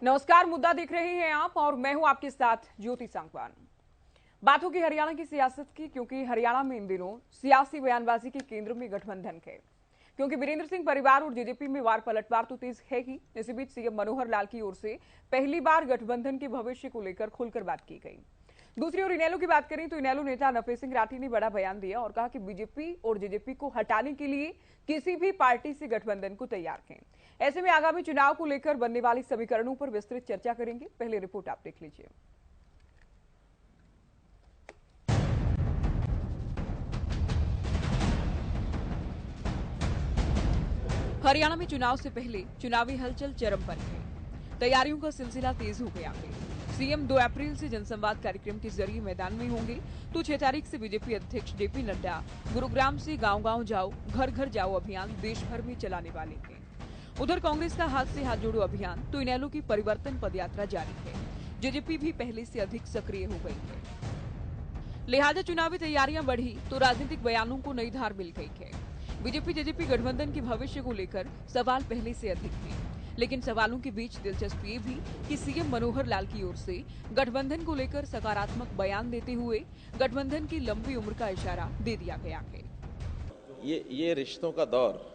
नमस्कार, मुद्दा देख रहे हैं आप और मैं हूं आपके साथ ज्योति सांगवान। बात होगी हरियाणा की सियासत की, क्योंकि हरियाणा में इन दिनों सियासी बयानबाजी के केंद्र में गठबंधन है। क्योंकि वीरेंद्र सिंह परिवार और जेजेपी में वार पलटवार तो तेज है ही। इसी बीच सीएम मनोहर लाल की ओर से पहली बार गठबंधन के भविष्य को लेकर खुलकर बात की गई। दूसरी ओर इनेलो की बात करें तो इनेलो नेता नफे सिंह राठी ने बड़ा बयान दिया और कहा कि बीजेपी और जेजेपी को हटाने के लिए किसी भी पार्टी से गठबंधन को तैयार हैं। ऐसे में आगामी चुनाव को लेकर बनने वाली समीकरणों पर विस्तृत चर्चा करेंगे। पहले रिपोर्ट आप देख लीजिए। हरियाणा में चुनाव से पहले चुनावी हलचल चरम पर है। तैयारियों का सिलसिला तेज हो गया है। सीएम 2 अप्रैल से जनसंवाद कार्यक्रम के जरिए मैदान में होंगे, तो 6 तारीख से बीजेपी अध्यक्ष जेपी नड्डा गुरुग्राम से गांव-गांव जाओ, घर घर जाओ अभियान देश भर में चलाने वाले हैं। उधर कांग्रेस का हाथ से हाथ जोड़ो अभियान तो इनेलो की परिवर्तन पदयात्रा जारी है। जेजेपी भी पहले से अधिक सक्रिय हो गई है। लिहाजा चुनावी तैयारियां बढ़ी तो राजनीतिक बयानों को नई धार मिल गई है। बीजेपी जेजेपी गठबंधन के भविष्य को लेकर सवाल पहले से अधिक हैं। लेकिन सवालों के बीच दिलचस्प ये भी कि सीएम मनोहर लाल की ओर से गठबंधन को लेकर सकारात्मक बयान देते हुए गठबंधन की लंबी उम्र का इशारा दे दिया गया है। ये रिश्तों का दौर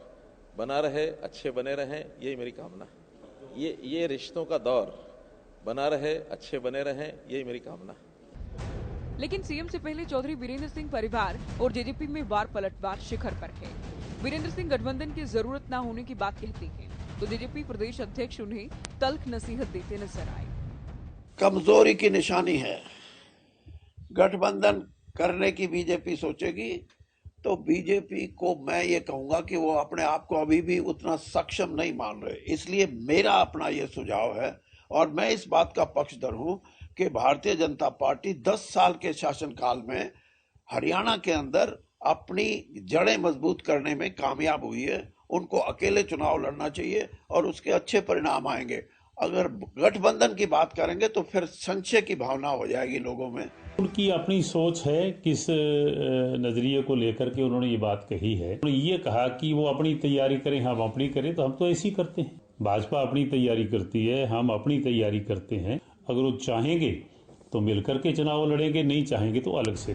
बना रहे, अच्छे बने रहें, यही मेरी कामना। ये रिश्तों का दौर बना रहे, अच्छे बने रहें, यही मेरी कामना। लेकिन सीएम से पहले चौधरी वीरेंद्र सिंह परिवार और जेजेपी में वार पलटवार शिखर पर है। वीरेंद्र सिंह गठबंधन की जरूरत न होने की बात कहते हैं, तो जेजेपी प्रदेश अध्यक्ष उन्हें तल्ख नसीहत देते नजर आए। कमजोरी की निशानी है। गठबंधन करने की बीजेपी सोचेगी तो बीजेपी को मैं ये कहूंगा कि वो अपने आप को अभी भी उतना सक्षम नहीं मान रहे। इसलिए मेरा अपना ये सुझाव है और मैं इस बात का पक्षधर हूं कि भारतीय जनता पार्टी 10 साल के शासनकाल में हरियाणा के अंदर अपनी जड़ें मजबूत करने में कामयाब हुई है। उनको अकेले चुनाव लड़ना चाहिए और उसके अच्छे परिणाम आएंगे। अगर गठबंधन की बात करेंगे तो फिर संशय की भावना हो जाएगी लोगों में। उनकी अपनी सोच है, किस नजरिए को लेकर के उन्होंने ये बात कही है। उन्होंने ये कहा कि वो अपनी तैयारी करें, हम अपनी करें, तो हम तो ऐसे ही करते हैं। भाजपा अपनी तैयारी करती है, हम अपनी तैयारी करते हैं। अगर वो चाहेंगे तो मिलकर के चुनाव लड़ेंगे, नहीं चाहेंगे तो अलग से।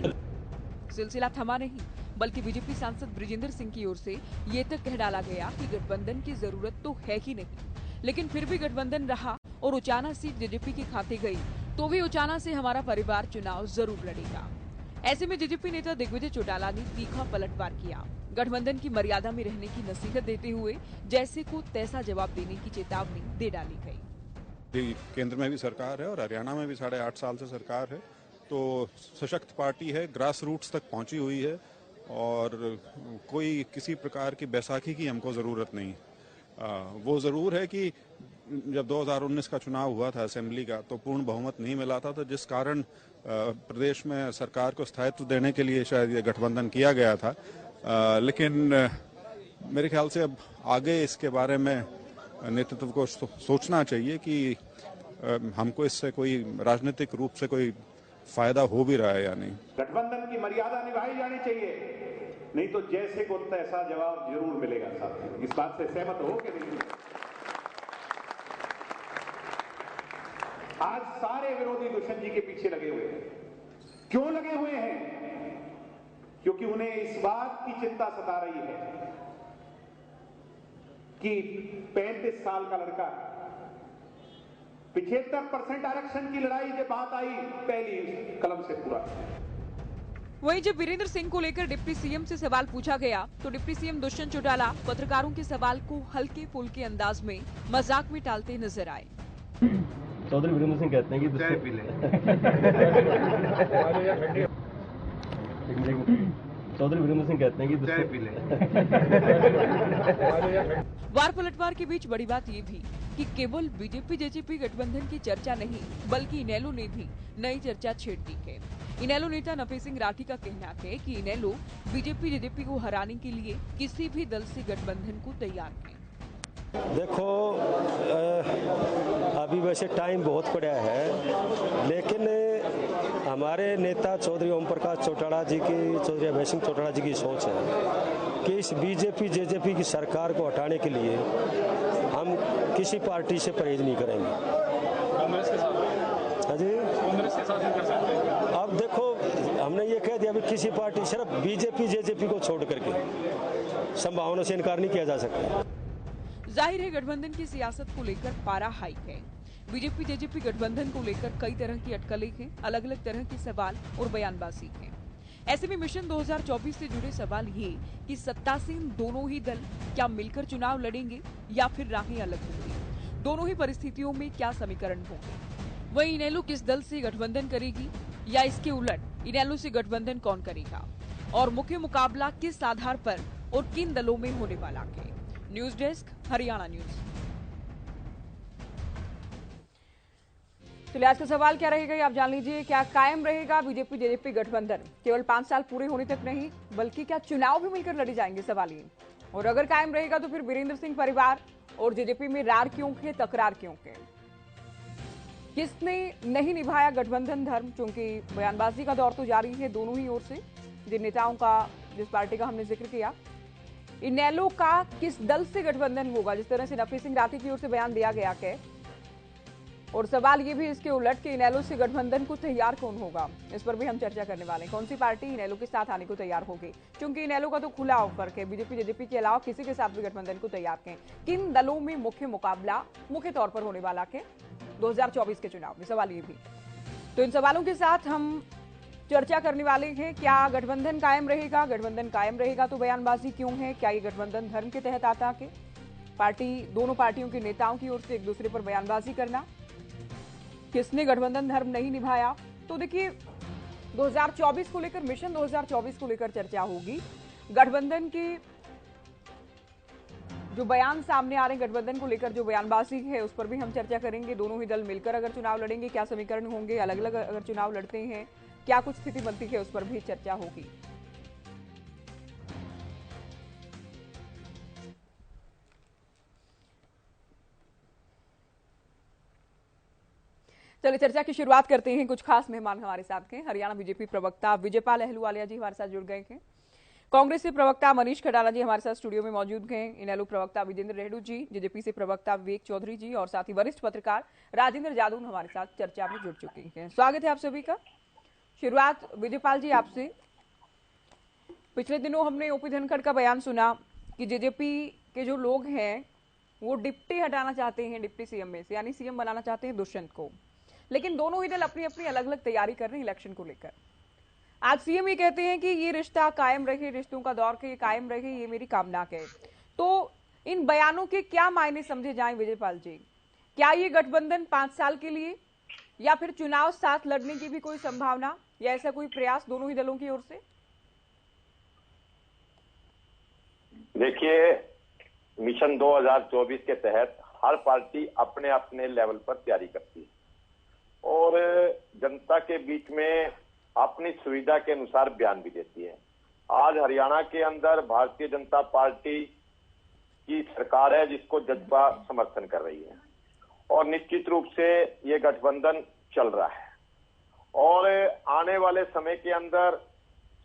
सिलसिला थमा नहीं, बल्कि बीजेपी सांसद ब्रिजेंद्र सिंह की ओर से ये तक कह डाला गया कि गठबंधन की जरूरत तो है ही नहीं, लेकिन फिर भी गठबंधन रहा और उचाना सीट जेजेपी के खाते गई तो भी उचाना से हमारा परिवार चुनाव जरूर लड़ेगा। ऐसे में जेजेपी नेता दिग्विजय चौटाला ने तीखा पलटवार किया। गठबंधन की मर्यादा में रहने की नसीहत देते हुए जैसे को तैसा जवाब देने की चेतावनी दे डाली गई। केंद्र में भी सरकार है और हरियाणा में भी 8.5 साल से सरकार है, तो सशक्त पार्टी है, ग्रास रूट्स तक पहुंची हुई है और कोई किसी प्रकार की बैसाखी की हमको जरूरत नहीं। वो जरूर है कि जब 2019 का चुनाव हुआ था असेंबली का, तो पूर्ण बहुमत नहीं मिला था, तो जिस कारण प्रदेश में सरकार को स्थायित्व देने के लिए शायद ये गठबंधन किया गया था। लेकिन मेरे ख्याल से अब आगे इसके बारे में नेतृत्व को सोचना चाहिए कि हमको इससे कोई राजनीतिक रूप से कोई फायदा हो भी रहा है या नहीं। गठबंधन की मर्यादा निभाई जानी चाहिए, नहीं तो जैसे को तैसा जवाब जरूर मिलेगा। साथियों, इस बात से सहमत हो कि नहीं? आज सारे विरोधी दुष्यंत जी के पीछे लगे हुए हैं। क्यों लगे हुए हैं? क्योंकि उन्हें इस बात की चिंता सता रही है कि 35 साल का लड़का 75% आरक्षण की लड़ाई जब बात आई पहली कलम से पूरा। वहीं जब वीरेंद्र सिंह को लेकर डिप्टी सीएम से सवाल पूछा गया तो डिप्टी सीएम दुष्यंत चौटाला पत्रकारों के सवाल को हल्के फुल्के अंदाज में मजाक में टालते नजर आए। चौधरी वीरेंद्र सिंह कहते हैं कि चौधरी वीरेंद्र सिंह कहते हैं कि वार पलटवार के बीच बड़ी बात ये भी कि केवल बीजेपी जेजेपी गठबंधन की चर्चा नहीं, बल्कि इनेलो ने भी नई चर्चा छेड़ दी है। इनेलो नेता नफे सिंह राठी का कहना है कि इनेलो बीजेपी जेजेपी को हराने के लिए किसी भी दल से गठबंधन को तैयार है। देखो, अभी वैसे टाइम बहुत पड़ा है, लेकिन हमारे नेता चौधरी ओम प्रकाश चौटाला जी की, चौधरी अभय सिंह चौटाला जी की सोच है कि इस बीजेपी जेजेपी की सरकार को हटाने के लिए हम किसी पार्टी से परहेज नहीं करेंगे। शासन कर सकते हैं? अब देखो, हमने ये कह दिया अभी किसी पार्टी सिर्फ बीजेपी जेजेपी को छोड़ करके संभावना से इनकार नहीं किया जा सकता। जाहिर है गठबंधन की सियासत को लेकर पारा हाई है। बीजेपी जेजेपी गठबंधन को लेकर कई तरह की अटकलें हैं, अलग अलग तरह के सवाल और बयानबाजी है। ऐसे में मिशन 2024 से जुड़े सवाल ये कि सत्तासीन दोनों ही दल क्या मिलकर चुनाव लड़ेंगे या फिर राहें अलग होंगी। दोनों ही परिस्थितियों में क्या समीकरण होंगे। वहीं इनेलो किस दल से गठबंधन करेगी या इसके उलट इनेलो से गठबंधन कौन करेगा और मुख्य मुकाबला किस आधार पर और किन दलों में होने वाला है। News desk, Haryana news. चलिए आज का सवाल क्या रहेगा ये आप जान लीजिए। क्या कायम रहेगा बीजेपी जेजेपी गठबंधन? केवल 5 साल पूरे होने तक नहीं बल्कि क्या चुनाव भी मिलकर लड़े जाएंगे, सवाल ये। और अगर कायम रहेगा तो फिर वीरेंद्र सिंह परिवार और जेजेपी में रार क्यों के, तकरार क्यों के? किसने नहीं निभाया गठबंधन धर्म? क्योंकि बयानबाजी का दौर तो जारी है दोनों ही ओर से। जिन नेताओं का, जिस पार्टी का हमने जिक्र किया, इनेलो का किस दल से गठबंधन होगा, जिस तरह से नफी सिंह राठी की ओर से बयान दिया गया है। और सवाल ये भी इसके उलट कि इनेलो से गठबंधन को तैयार कौन होगा, इस पर भी हम चर्चा करने वाले हैं। कौन सी पार्टी इनेलो के साथ आने को तैयार होगी, क्योंकि इनेलो का तो खुला ऑफर है, बीजेपी जेजेपी के अलावा किसी के साथ भी गठबंधन को तैयार है। किन दलों में मुख्य मुकाबला मुख्य तौर पर होने वाला है 2024 के चुनाव में, सवाल ये भी। तो इन सवालों के साथ हम चर्चा करने वाले हैं। क्या गठबंधन कायम रहेगा? गठबंधन कायम रहेगा तो बयानबाजी क्यों है? क्या ये गठबंधन धर्म के तहत आता है? दोनों पार्टियों के नेताओं की ओर से एक दूसरे पर बयानबाजी करना। किसने गठबंधन धर्म नहीं निभाया? तो देखिए 2024 को लेकर, मिशन 2024 को लेकर चर्चा होगी। गठबंधन के जो बयान सामने आ रहे हैं, गठबंधन को लेकर जो बयानबाजी है उस पर भी हम चर्चा करेंगे। दोनों ही दल मिलकर अगर चुनाव लड़ेंगे क्या समीकरण होंगे, अलग अलग अगर चुनाव लड़ते हैं क्या कुछ स्थिति बनती है, उस पर भी चर्चा होगी। चलिए चर्चा की शुरुआत करते हैं। कुछ खास मेहमान हमारे साथ हैं। हरियाणा बीजेपी प्रवक्ता विजयपाल अहलूवालिया जी हमारे साथ जुड़ गए हैं। कांग्रेस से प्रवक्ता मनीष खटाला जी हमारे साथ स्टूडियो में मौजूद हैं। इनेलो प्रवक्ता विजेंद्र रेहडू जी, जेजेपी से प्रवक्ता विवेक चौधरी जी और साथ ही वरिष्ठ पत्रकार राजेंद्र जादून हमारे साथ चर्चा में जुड़ चुके हैं। स्वागत है आप सभी का। शुरुआत विजयपाल जी आपसे। पिछले दिनों हमने ओपी धनखड़ का बयान सुना कि जेजेपी के जो लोग हैं वो डिप्टी हटाना चाहते हैं डिप्टी सीएम में से, यानी सीएम बनाना चाहते हैं दुष्यंत को। लेकिन दोनों ही दल अपनी अपनी अलग अलग तैयारी कर रहे हैं इलेक्शन को लेकर। आज सीएम ये कहते हैं कि ये रिश्ता कायम रहे, रिश्तों का दौर के कायम रहे, ये मेरी कामना है। तो इन बयानों के क्या मायने समझे जाएं विजयपाल जी? क्या ये गठबंधन 5 साल के लिए या फिर चुनाव साथ लड़ने की भी कोई संभावना या ऐसा कोई प्रयास दोनों ही दलों की ओर से? देखिए, मिशन 2024 के तहत हर पार्टी अपने अपने लेवल पर तैयारी करती है और जनता के बीच में अपनी सुविधा के अनुसार बयान भी देती है। आज हरियाणा के अंदर भारतीय जनता पार्टी की सरकार है जिसको जज्बा समर्थन कर रही है और निश्चित रूप से ये गठबंधन चल रहा है और आने वाले समय के अंदर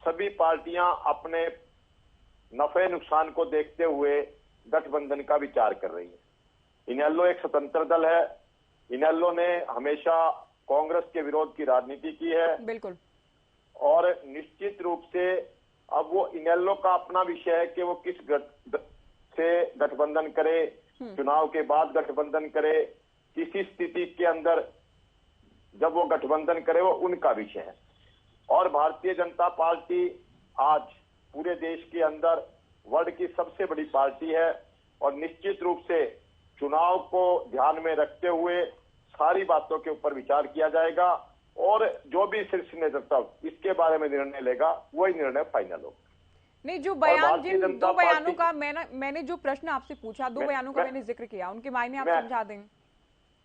सभी पार्टियां अपने नफे नुकसान को देखते हुए गठबंधन का विचार कर रही है। इनेलो एक स्वतंत्र दल है। इनेलो ने हमेशा कांग्रेस के विरोध की राजनीति की है। बिल्कुल। और निश्चित रूप से अब वो इनेलो का अपना विषय है कि वो किस से गठबंधन करे, चुनाव के बाद गठबंधन करे, किसी स्थिति के अंदर जब वो गठबंधन करे, वो उनका विषय है। और भारतीय जनता पार्टी आज पूरे देश के अंदर वर्ल्ड की सबसे बड़ी पार्टी है और निश्चित रूप से चुनाव को ध्यान में रखते हुए सारी बातों के ऊपर विचार किया जाएगा और जो भी शीर्ष नेतृत्व इसके बारे में निर्णय लेगा वही निर्णय फाइनल होगा। नहीं, जो बयान, जिन दो बयानों का मैंने जो प्रश्न आपसे पूछा, दो बयानों का मैंने जिक्र किया, उनके मायने आप समझा दें।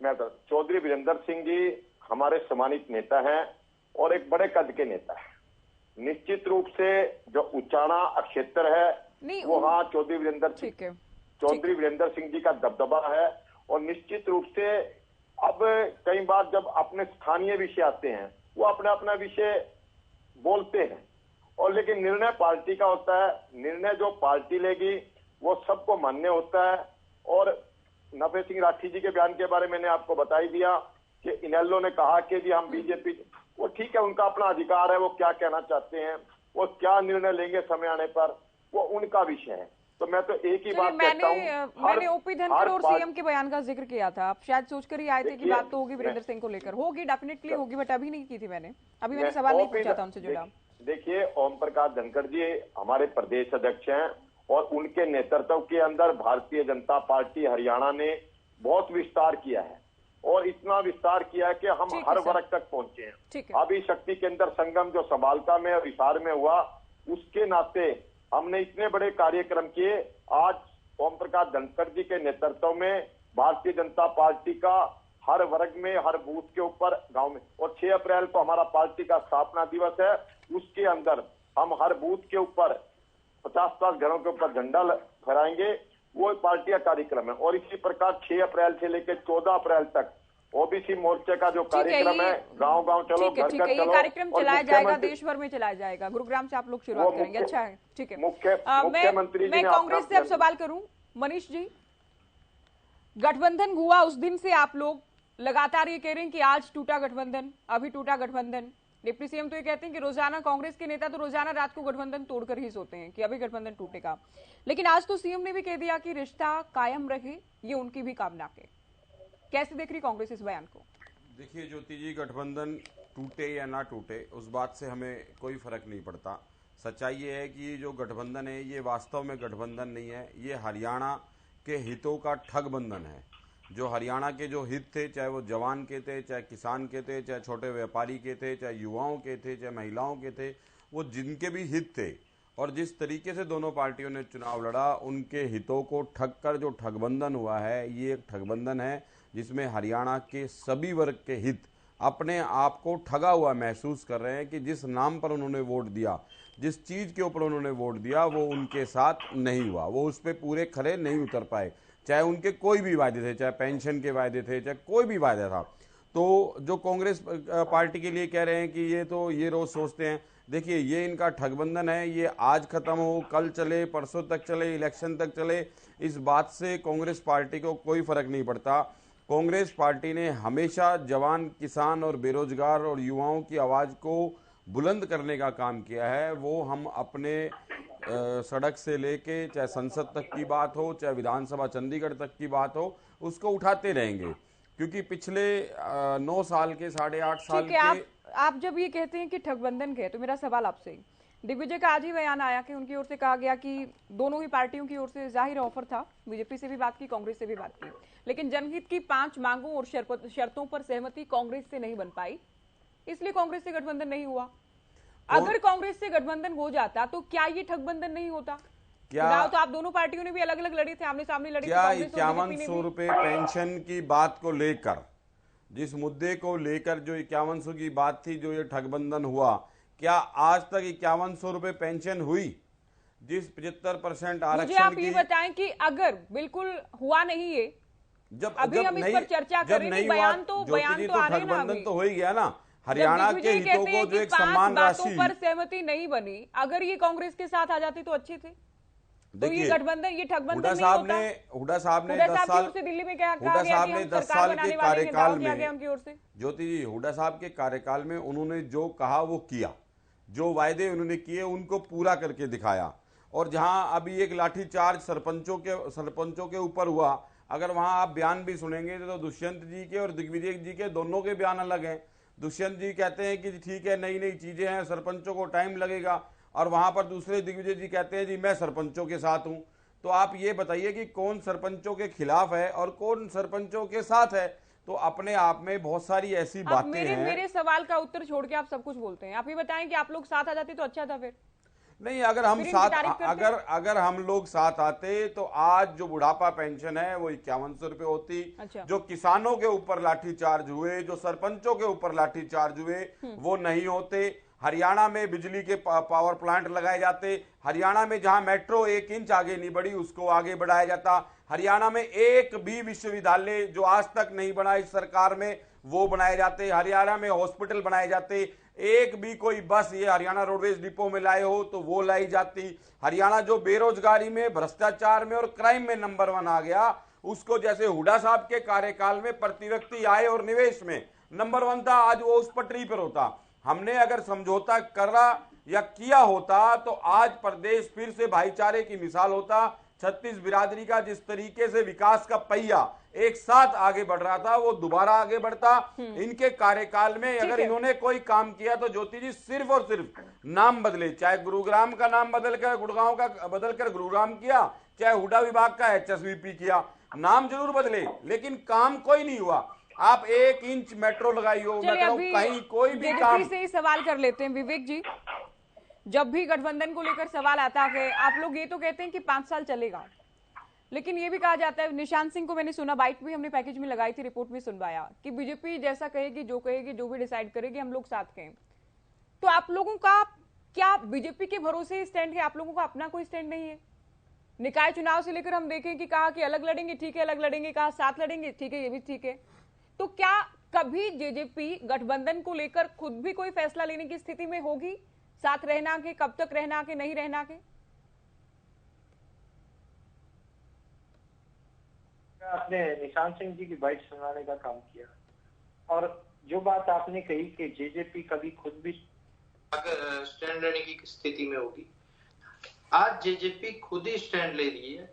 मैं तो चौधरी वीरेंद्र सिंह जी हमारे सम्मानित नेता हैं और एक बड़े कद के नेता है। निश्चित रूप से जो उचाना क्षेत्र है वो हाँ चौधरी वीरेंद्र सिंह जी का दबदबा है और निश्चित रूप से अब कई बार जब अपने स्थानीय विषय आते हैं वो अपना अपना विषय बोलते हैं और लेकिन निर्णय पार्टी का होता है। निर्णय जो पार्टी लेगी वो सबको मान्य होता है। और नफे सिंह राठी जी के बयान के बारे में मैंने आपको बता ही दिया कि इनेलो ने कहा कि जी हम बीजेपी वो ठीक है, उनका अपना अधिकार है, वो क्या कहना चाहते हैं, वो क्या निर्णय लेंगे समय आने पर, वो उनका विषय है। तो मैं तो एक ही बात कहता हूँ, मैंने ओपी धनखड़ और सीएम के बयान का जिक्र किया था। आप शायद सोचकर ही आए थे कि बात तो होगी वीरेंद्र सिंह को लेकर, होगी, डेफिनेटली होगी, बट अभी नहीं की थी मैंने, अभी मैंने सवाल नहीं पूछा था उनसे जुड़ा। देखिए, ओम प्रकाश धनखड़ जी हमारे प्रदेश अध्यक्ष हैं और उनके नेतृत्व के अंदर भारतीय जनता पार्टी हरियाणा ने बहुत विस्तार किया है और इतना विस्तार किया है कि हम हर वर्ग तक पहुंचे हैं। अभी शक्ति केंद्र संगम जो सबालका में और हिसार में हुआ, उसके नाते हमने इतने बड़े कार्यक्रम किए। आज ओम प्रकाश धनखड़ जी के नेतृत्व में भारतीय जनता पार्टी का हर वर्ग में, हर बूथ के ऊपर, गांव में, और 6 अप्रैल को हमारा पार्टी का स्थापना दिवस है, उसके अंदर हम हर बूथ के ऊपर 50-50 घरों के ऊपर झंडा फहराएंगे। वो पार्टी का कार्यक्रम है। और इसी प्रकार 6 अप्रैल से लेकर 14 अप्रैल तक ओबीसी मोर्चे का जो कार्यक्रम है, गांव-गांव चलो, घर घर चलो, कार्यक्रम चलाया जाएगा, देश भर में चलाया जाएगा। गुरुग्राम से आप लोग शुरुआत करेंगे, अच्छा है, ठीक है। मुख्यमंत्री जी, मैं कांग्रेस से अब सवाल करूं, मनीष जी, गठबंधन हुआ उस दिन से आप लोग लगातार ये कह रहे हैं कि आज टूटा गठबंधन, अभी टूटा गठबंधन। डिप्टी सीएम तो ये कहते हैं कि रोजाना कांग्रेस के नेता तो रोजाना रात को गठबंधन तोड़कर ही सोते हैं कि अभी गठबंधन टूटेगा, लेकिन आज तो सीएम ने भी कह दिया कि रिश्ता कायम रहे, ये उनकी भी कामना है। कैसे देख रही कांग्रेस इस बयान को? देखिए ज्योति जी, गठबंधन टूटे या ना टूटे उस बात से हमें कोई फर्क नहीं पड़ता। सच्चाई ये है कि जो गठबंधन है ये वास्तव में गठबंधन नहीं है, ये हरियाणा के हितों का ठग बंधन है। जो हरियाणा के जो हित थे, चाहे वो जवान के थे, चाहे किसान के थे, चाहे छोटे व्यापारी के थे, चाहे युवाओं के थे, चाहे महिलाओं के थे, वो जिनके भी हित थे, और जिस तरीके से दोनों पार्टियों ने चुनाव लड़ा, उनके हितों को ठग कर जो ठगबंधन हुआ है, ये एक ठगबंधन है जिसमें हरियाणा के सभी वर्ग के हित अपने आप को ठगा हुआ महसूस कर रहे हैं कि जिस नाम पर उन्होंने वोट दिया, जिस चीज़ के ऊपर उन्होंने वोट दिया, वो उनके साथ नहीं हुआ, वो उस पर पूरे खरे नहीं उतर पाए। चाहे उनके कोई भी वायदे थे, चाहे पेंशन के वायदे थे, चाहे कोई भी वायदा था। तो जो कांग्रेस पार्टी के लिए कह रहे हैं कि ये रोज सोचते हैं, देखिए ये इनका ठगबंधन है, ये आज खत्म हो, कल चले, परसों तक चले, इलेक्शन तक चले, इस बात से कांग्रेस पार्टी को कोई फर्क नहीं पड़ता। कांग्रेस पार्टी ने हमेशा जवान, किसान और बेरोजगार और युवाओं की आवाज़ को बुलंद करने का काम किया है। वो हम अपने सड़क से लेके, चाहे संसद तक की बात हो, चाहे विधानसभा चंडीगढ़ तक की बात हो, उसको उठाते रहेंगे, क्योंकि पिछले 9 साल के, 8.5 साल के आप जब ये कहते हैं कि ठगबंधन के, तो मेरा सवाल आपसे, दिग्विजय का आज ही बयान आया कि उनकी ओर से कहा गया कि दोनों ही पार्टियों की ओर से जाहिर ऑफर था, बीजेपी से भी बात की, कांग्रेस से भी बात की, लेकिन जनहित की 5 मांगों और शर्तों पर सहमति कांग्रेस से नहीं बन पाई, इसलिए कांग्रेस से गठबंधन नहीं हुआ। अगर कांग्रेस से गठबंधन हो जाता तो क्या ये ठगबंधन नहीं होता? क्या तो आप दोनों पार्टियों ने भी अलग अलग लड़ी थे, आमने सामने लड़ी, क्या 5100 रुपए पेंशन की बात को लेकर, जिस मुद्दे को लेकर जो 5100 की बात थी, जो ये ठगबंधन हुआ, क्या आज तक 5100 रुपए पेंशन हुई? जिस 75% आरक्षण, आप ये बताएं कि अगर बिल्कुल हुआ नहीं है, जब अभी हम इस पर चर्चा कर रहे हैं, बयान तो ठगबंधन तो हो ही गया ना। हरियाणा के हितों को जो एक सम्मान राशि पर सहमति नहीं बनी, अगर ये कांग्रेस के साथ आ जाती तो अच्छे थे। तो ये गठबंधन, ये ठगबंधन नहीं होता। हुड्डा साहब ने 10 साल से दिल्ली में क्या हुड्डा साहब ने 10 साल के कार्यकाल में, उनकी ओर से ज्योति जी, हुड्डा साहब के कार्यकाल में उन्होंने जो कहा वो किया, जो वायदे उन्होंने किए उनको पूरा करके दिखाया। और जहां अभी एक लाठीचार्ज सरपंचों के ऊपर हुआ, अगर वहां आप बयान भी सुनेंगे तो दुष्यंत जी के और दिग्विजय जी के दोनों के बयान अलग हैं। दुष्यंत जी कहते हैं कि ठीक है, नई नई चीजें हैं, सरपंचों को टाइम लगेगा, और वहां पर दूसरे दिग्विजय जी कहते हैं जी मैं सरपंचों के साथ हूं। तो आप ये बताइए कि कौन सरपंचों के खिलाफ है और कौन सरपंचों के साथ है? तो अपने आप में बहुत सारी ऐसी बातें हैं। मेरे सवाल का उत्तर छोड़ के आप सब कुछ बोलते हैं। आप ये बताएं कि आप लोग साथ आ जाते तो अच्छा था। फिर नहीं, अगर हम साथ, अगर हम लोग साथ आते तो आज जो बुढ़ापा पेंशन है वो 5100 रुपए होती। अच्छा। जो किसानों के ऊपर लाठीचार्ज हुए, जो सरपंचों के ऊपर लाठीचार्ज हुए, वो नहीं होते। हरियाणा में बिजली के पावर प्लांट लगाए जाते। हरियाणा में जहां मेट्रो 1 इंच आगे नहीं बढ़ी उसको आगे बढ़ाया जाता। हरियाणा में एक भी विश्वविद्यालय जो आज तक नहीं बना इस सरकार में वो बनाए जाते। हरियाणा में हॉस्पिटल बनाए जाते। एक भी कोई बस ये हरियाणा रोडवेज डिपो में लाए हो तो वो लाई जाती। हरियाणा जो बेरोजगारी में, भ्रष्टाचार में और क्राइम में नंबर 1 आ गया, उसको जैसे हुड्डा साहब के कार्यकाल में प्रति व्यक्ति आय और निवेश में नंबर 1 था, आज वो उस पटरी पर होता। हमने अगर समझौता करा या किया होता तो आज प्रदेश फिर से भाईचारे की मिसाल होता। छत्तीस बिरादरी का जिस तरीके से विकास का पहिया एक साथ आगे बढ़ रहा था वो दोबारा आगे बढ़ता। इनके कार्यकाल में अगर इन्होंने कोई काम किया तो ज्योति जी सिर्फ और सिर्फ नाम बदले, चाहे गुरुग्राम का नाम बदलकर गुड़गांव का बदलकर गुरुग्राम किया, चाहे हुडा विभाग का HSVP किया, नाम जरूर बदले लेकिन काम कोई नहीं हुआ। आप 1 इंच मेट्रो लगाई हो, कहीं कोई भी काम से ही सवाल कर लेते हैं। विवेक जी, जब भी गठबंधन को लेकर सवाल आता है आप लोग ये तो कहते हैं कि 5 साल चलेगा, लेकिन ये भी कहा जाता है, निशांत सिंह को मैंने सुना, बाइट भी हमने पैकेज में लगाई थी, रिपोर्ट में सुनवाया कि बीजेपी जैसा कहेगी, जो भी डिसाइड करेगी हम लोग साथ हैं। तो आप लोगों का क्या बीजेपी के भरोसे स्टैंड है? आप लोगों का अपना कोई स्टैंड नहीं है? निकाय चुनाव से लेकर हम देखें कि कहा कि अलग लड़ेंगे, ठीक है अलग लड़ेंगे, कहा साथ लड़ेंगे, ठीक है ये भी ठीक है। तो क्या कभी जेजेपी गठबंधन को लेकर खुद भी कोई फैसला लेने की स्थिति में होगी, साथ रहना के, कब तक रहना के, नहीं रहना के? आपने निशांत सिंह जी की बाइट सुनाने का काम किया और जो बात आपने कही कि जेजेपी कभी खुद भी स्टैंड लेने की स्थिति में होगी, आज जेजेपी खुद ही स्टैंड ले रही है।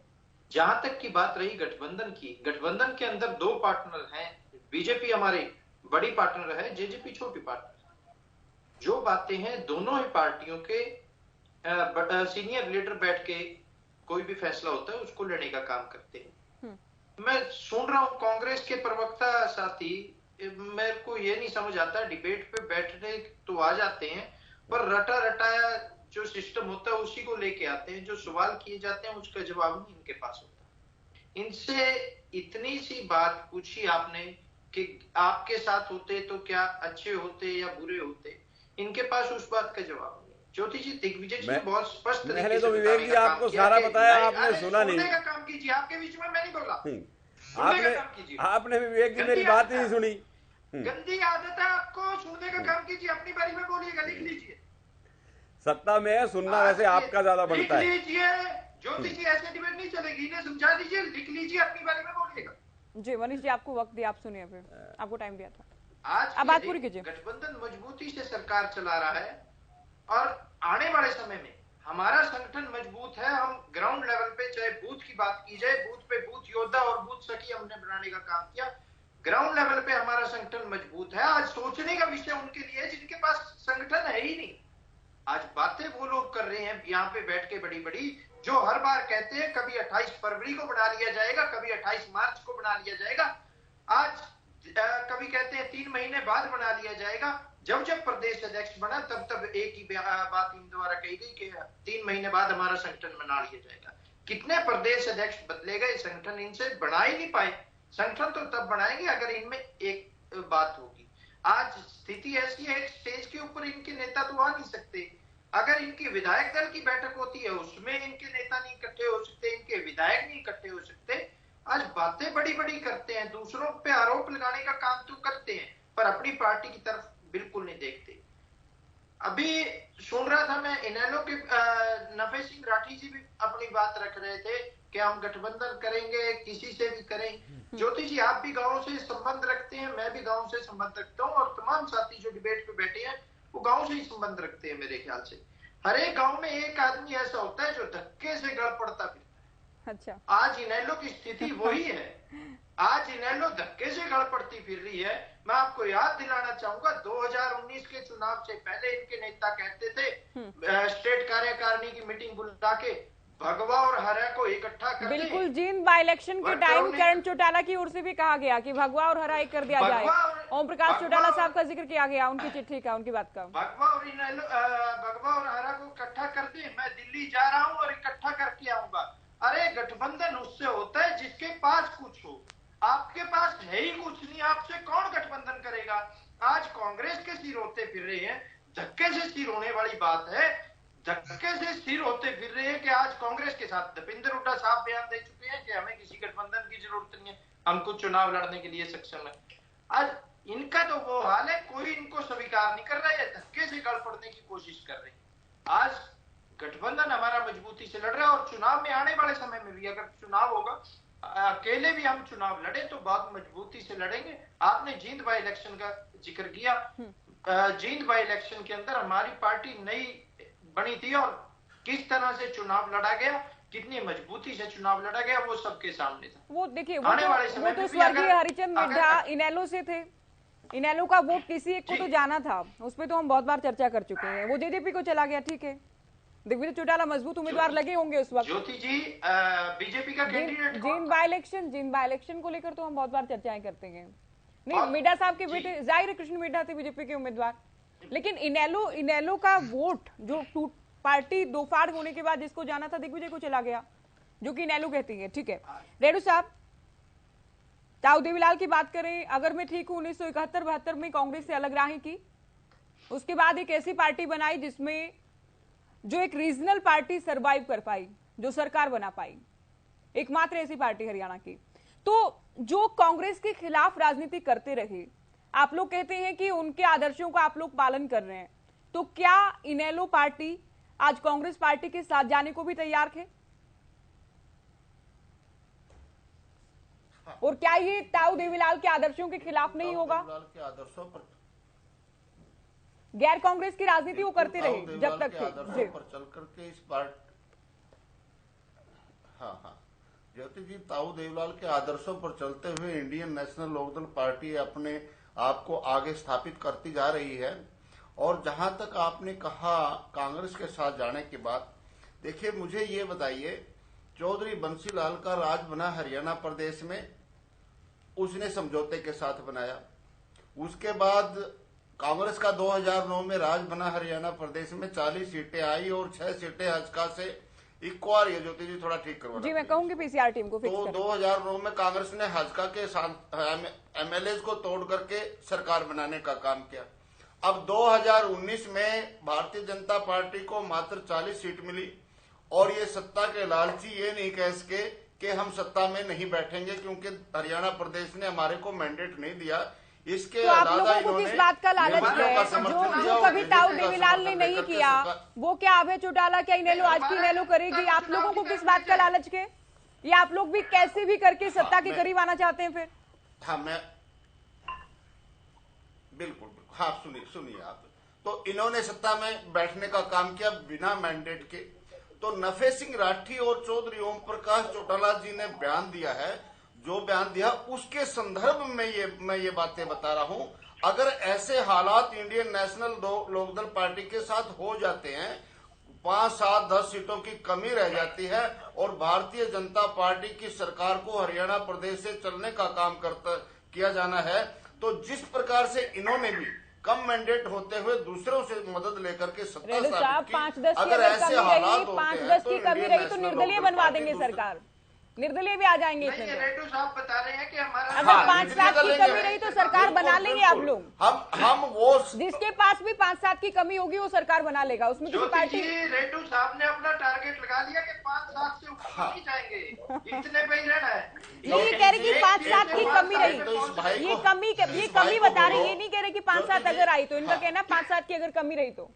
जहां तक की बात रही गठबंधन की, गठबंधन के अंदर 2 पार्टनर हैं, बीजेपी हमारी बड़ी पार्टनर है, जेजेपी छोटी पार्टनर है। जो बातें हैं दोनों ही पार्टियों के सीनियर लीडर बैठ के कोई भी फैसला होता है उसको लेने का काम करते हैं। मैं सुन रहा हूं कांग्रेस के प्रवक्ता साथी, मेरे को ये नहीं समझ आता, डिबेट पे बैठने तो आ जाते हैं पर रटा रटाया जो सिस्टम होता है उसी को लेके आते हैं, जो सवाल किए जाते हैं उसका जवाब नहीं इनके पास होता। इनसे इतनी सी बात पूछी आपने कि आपके साथ होते तो क्या अच्छे होते या बुरे होते, इनके पास उस बात का जवाब नहीं। ज्योति जी, दिग्विजय जी बहुत स्पष्ट मैंने तो विवेक जी आपको सारा बताया, आपने सुना नहीं। का काम कीजिए, आपके बीच में मैं नहीं बोला। आपने विवेक जी मेरी बात नहीं सुनी। गंदी आदत है आपको, सुनने का काम कीजिए, अपनी बारी में बोलिएगा, लिख लीजिए। सत्ता में है सुनना, वैसे आपका ज्यादा बनता है। लिख लीजिए ज्योति जी, ऐसे डिबेट नहीं चलेगी, इन्हें समझा दीजिए, लिख लीजिए, अपनी बारी में बोलिएगा। जी मनीष जी, आपको वक्त दिया, आप सुनिए, फिर आपको टाइम दिया था, आज अब बात पूरी कीजिए। गठबंधन मजबूती से सरकार चला रहा है और आने वाले समय में हमारा संगठन मजबूत है। हम ग्राउंड लेवल पे, चाहे बूथ की बात की जाए, बूथ पे बूथ योद्धा और बूथ सखी हमने बनाने का काम किया। ग्राउंड लेवल पे हमारा संगठन मजबूत है। आज सोचने का विषय उनके लिए जिनके पास संगठन है ही नहीं। आज बातें वो लोग कर रहे हैं यहाँ पे बैठ के बड़ी बड़ी, जो हर बार कहते हैं कभी 28 फरवरी को बना लिया जाएगा, कभी 28 मार्च को बना लिया जाएगा, आज कभी कहते हैं 3 महीने बाद बना लिया जाएगा। जब जब प्रदेश अध्यक्ष बना तब एक ही बात इन द्वारा कही गई कि 3 महीने बाद हमारा संगठन बना लिया जाएगा। कितने प्रदेश अध्यक्ष बदले गए, संगठन इनसे बना ही नहीं पाए। संगठन तो तब बनाएंगे अगर इनमें एक बात होगी। आज स्थिति ऐसी है, एक स्टेज के ऊपर इनके नेता तो आ नहीं सकते। अगर इनकी विधायक दल की बैठक होती है उसमें इनके नेता नहीं इकट्ठे हो सकते, इनके विधायक नहीं इकट्ठे हो सकते। आज बातें बड़ी बड़ी करते हैं, दूसरों पे आरोप लगाने का काम तो करते हैं पर अपनी पार्टी की तरफ बिल्कुल नहीं देखते। अभी सुन रहा था मैं, इनेलो के नफे सिंह राठी जी भी अपनी बात रख रहे थे कि हम गठबंधन करेंगे, किसी से भी करें। ज्योति जी, आप भी गांव से संबंध रखते हैं, मैं भी गांव से संबंध रखता हूं और तमाम साथी जो डिबेट पे बैठे हैं वो गांव से ही संबंध रखते हैं। मेरे ख्याल से हर एक गांव में एक आदमी ऐसा होता है जो धक्के से गड़ पड़ता फिरता है। अच्छा, आज इनेलो की स्थिति वही है। आज इनेलो धक्के से गड़ पड़ती फिर रही है। मैं आपको याद दिलाना चाहूंगा, 2019 के चुनाव से पहले इनके नेता कहते थे स्टेट कार्यकारिणी की मीटिंग बुला के भगवा और हरा को इकट्ठा कर, बिल्कुल जींद बाई इलेक्शन के टाइम करण चौटाला की ओर से भी कहा गया कि भगवा और हरा एक कर दिया जाए। ओम प्रकाश चौटाला साहब का जिक्र किया गया, उनकी चिट्ठी का, उनकी बात का। भगवा और हरा को इकट्ठा कर दे, मैं दिल्ली जा रहा हूँ और इकट्ठा करके आऊंगा। अरे गठबंधन उससे होता है जिसके पास कुछ हो, आपके पास है ही कुछ नहीं, आपसे कौन गठबंधन करेगा। आज कांग्रेस के सिर होते फिर रहे हैं, धक्के से सिर होने वाली बात है, धक्के से सिर होते फिर रहे हैं कि आज कांग्रेस के साथ दीपेंद्र हुड्डा साहब बयान दे चुके हैं कि हमें किसी गठबंधन की जरूरत नहीं है, हम कुछ चुनाव लड़ने के लिए सक्षम है। आज इनका तो वो हाल है, कोई इनको स्वीकार नहीं कर रहा है, धक्के से गड़ पड़ने की कोशिश कर रहे हैं। आज गठबंधन हमारा मजबूती से लड़ रहा है और चुनाव में आने वाले समय में भी अगर चुनाव होगा, अकेले भी हम चुनाव लड़े तो बहुत मजबूती से लड़ेंगे। आपने जींद बाई इलेक्शन का जिक्र किया, जींद बाई इलेक्शन के अंदर हमारी पार्टी नई बनी थी और किस तरह से चुनाव लड़ा गया, कितनी मजबूती से चुनाव लड़ा गया, वो सबके सामने था। वो देखिए, आने वाले समय तो में स्वर्गीय हरिचंद मिड्ढा इनेलो से थे, इनेलो का वोट किसी एक को तो जाना था, उस पर तो हम बहुत बार चर्चा कर चुके हैं। वो जेजेपी को चला गया, ठीक है। दिग्विजय चौटाला मजबूत उम्मीदवार लगे होंगे उस वक्त। ज्योति जी बीजेपी का कैंडिडेट जींद बाई इलेक्शन को लेकर तो हम बहुत बार चर्चाएं करते हैं। नहीं, मिड्ढा साहब के बेटे जाहिर कृष्ण मिड्ढा थे बीजेपी के उम्मीदवार, लेकिन इनेलो का वोट जो पार्टी दो फाड़ होने के बाद जिसको जाना था दिग्विजय को चला गया, जो कि इनेलो कहती है, ठीक है। रेणु साहब, ताऊ देवीलाल की बात करें, अगर मैं ठीक हूं 1971-72 में कांग्रेस से अलग राही की, उसके बाद एक ऐसी पार्टी बनाई जिसमें जो एक रीजनल पार्टी सरवाइव कर पाई, जो सरकार बना पाई, एकमात्र ऐसी पार्टी हरियाणा की। तो जो कांग्रेस के खिलाफ राजनीति करते रहे, आप लोग कहते हैं कि उनके आदर्शों का आप लोग पालन कर रहे हैं, तो क्या इनेलो पार्टी आज कांग्रेस पार्टी के साथ जाने को भी तैयार थे? और क्या ये ताऊ देवीलाल के आदर्शों के खिलाफ नहीं होगा? के आदर्शों पर गैर कांग्रेस की राजनीति वो करते रहे जब तक थे। पर चल करके इस बार ज्योति जी, ताऊ देवीलाल के आदर्शों पर चलते हुए इंडियन नेशनल लोकदल पार्टी अपने आप को आगे स्थापित करती जा रही है। और जहां तक आपने कहा कांग्रेस के साथ जाने के बाद, देखिए मुझे ये बताइए, चौधरी बंसीलाल का राज बना हरियाणा प्रदेश में, उसने समझौते के साथ बनाया। उसके बाद कांग्रेस का 2009 में राज बना हरियाणा प्रदेश में, 40 सीटें आई और 6 सीटें हजका से इक्वार। ये ज्योति जी थोड़ा ठीक करवा जी, मैं कहूंगी पीसीआर टीम को फिक्स तो 2009 में कांग्रेस ने हजका के एमएलए को तोड़ करके सरकार बनाने का काम किया। अब 2019 में भारतीय जनता पार्टी को मात्र 40 सीट मिली और ये सत्ता के लालची ये नहीं कह सके कि हम सत्ता में नहीं बैठेंगे क्योंकि हरियाणा प्रदेश ने हमारे को मैंडेट नहीं दिया। इसके तो आप लोगों को किस बात का लालच है जो कभी ताऊ देवीलाल ने नहीं किया, वो क्या अभय चौटाला, क्या इनेलो आज की इनेलो करेगी? आप लोगों को किस बात का लालच है? ये आप लोग भी कैसे भी करके सत्ता के करीब आना चाहते हैं फिर? हाँ, मैं बिल्कुल हाँ, सुनिए आप। तो इन्होंने सत्ता में बैठने का काम किया बिना मैंडेट के। तो नफे सिंह राठी और चौधरी ओम प्रकाश चौटाला जी ने बयान दिया है, जो बयान दिया उसके संदर्भ में मैं ये बातें बता रहा हूं। अगर ऐसे हालात इंडियन नेशनल लोकदल पार्टी के साथ हो जाते हैं, 5, 7, 10 सीटों की कमी रह जाती है और भारतीय जनता पार्टी की सरकार को हरियाणा प्रदेश से चलने का काम किया जाना है, तो जिस प्रकार से इन्होंने भी कम मैंडेट होते हुए दूसरों से मदद लेकर के सत्ता स्थापित की, अगर ऐसे हालात होते हैं तो कमी रही तो निर्दलीय बनवा देंगे सरकार, निर्दलीय भी आ जाएंगे। रेड्डू साहब बता रहे हैं कि हमारा अगर 5-7 की कमी रही तो सरकार बना लेंगे आप लोग। हम वो जिसके पास भी 5-7 की कमी होगी वो सरकार बना लेगा, उसमें किसी पार्टी। रेड्डू साहब ने अपना टारगेट लगा लिया कि 5-7 से ऊपर नहीं जाएंगे, इतने पे ही रहना है। ये कह रहे कि 5-7 की कमी रही, ये कमी बता रहे, ये नहीं कह रहे कि 5-7 अगर आई तो, इनका कहना 5-7 की अगर कमी रही तो।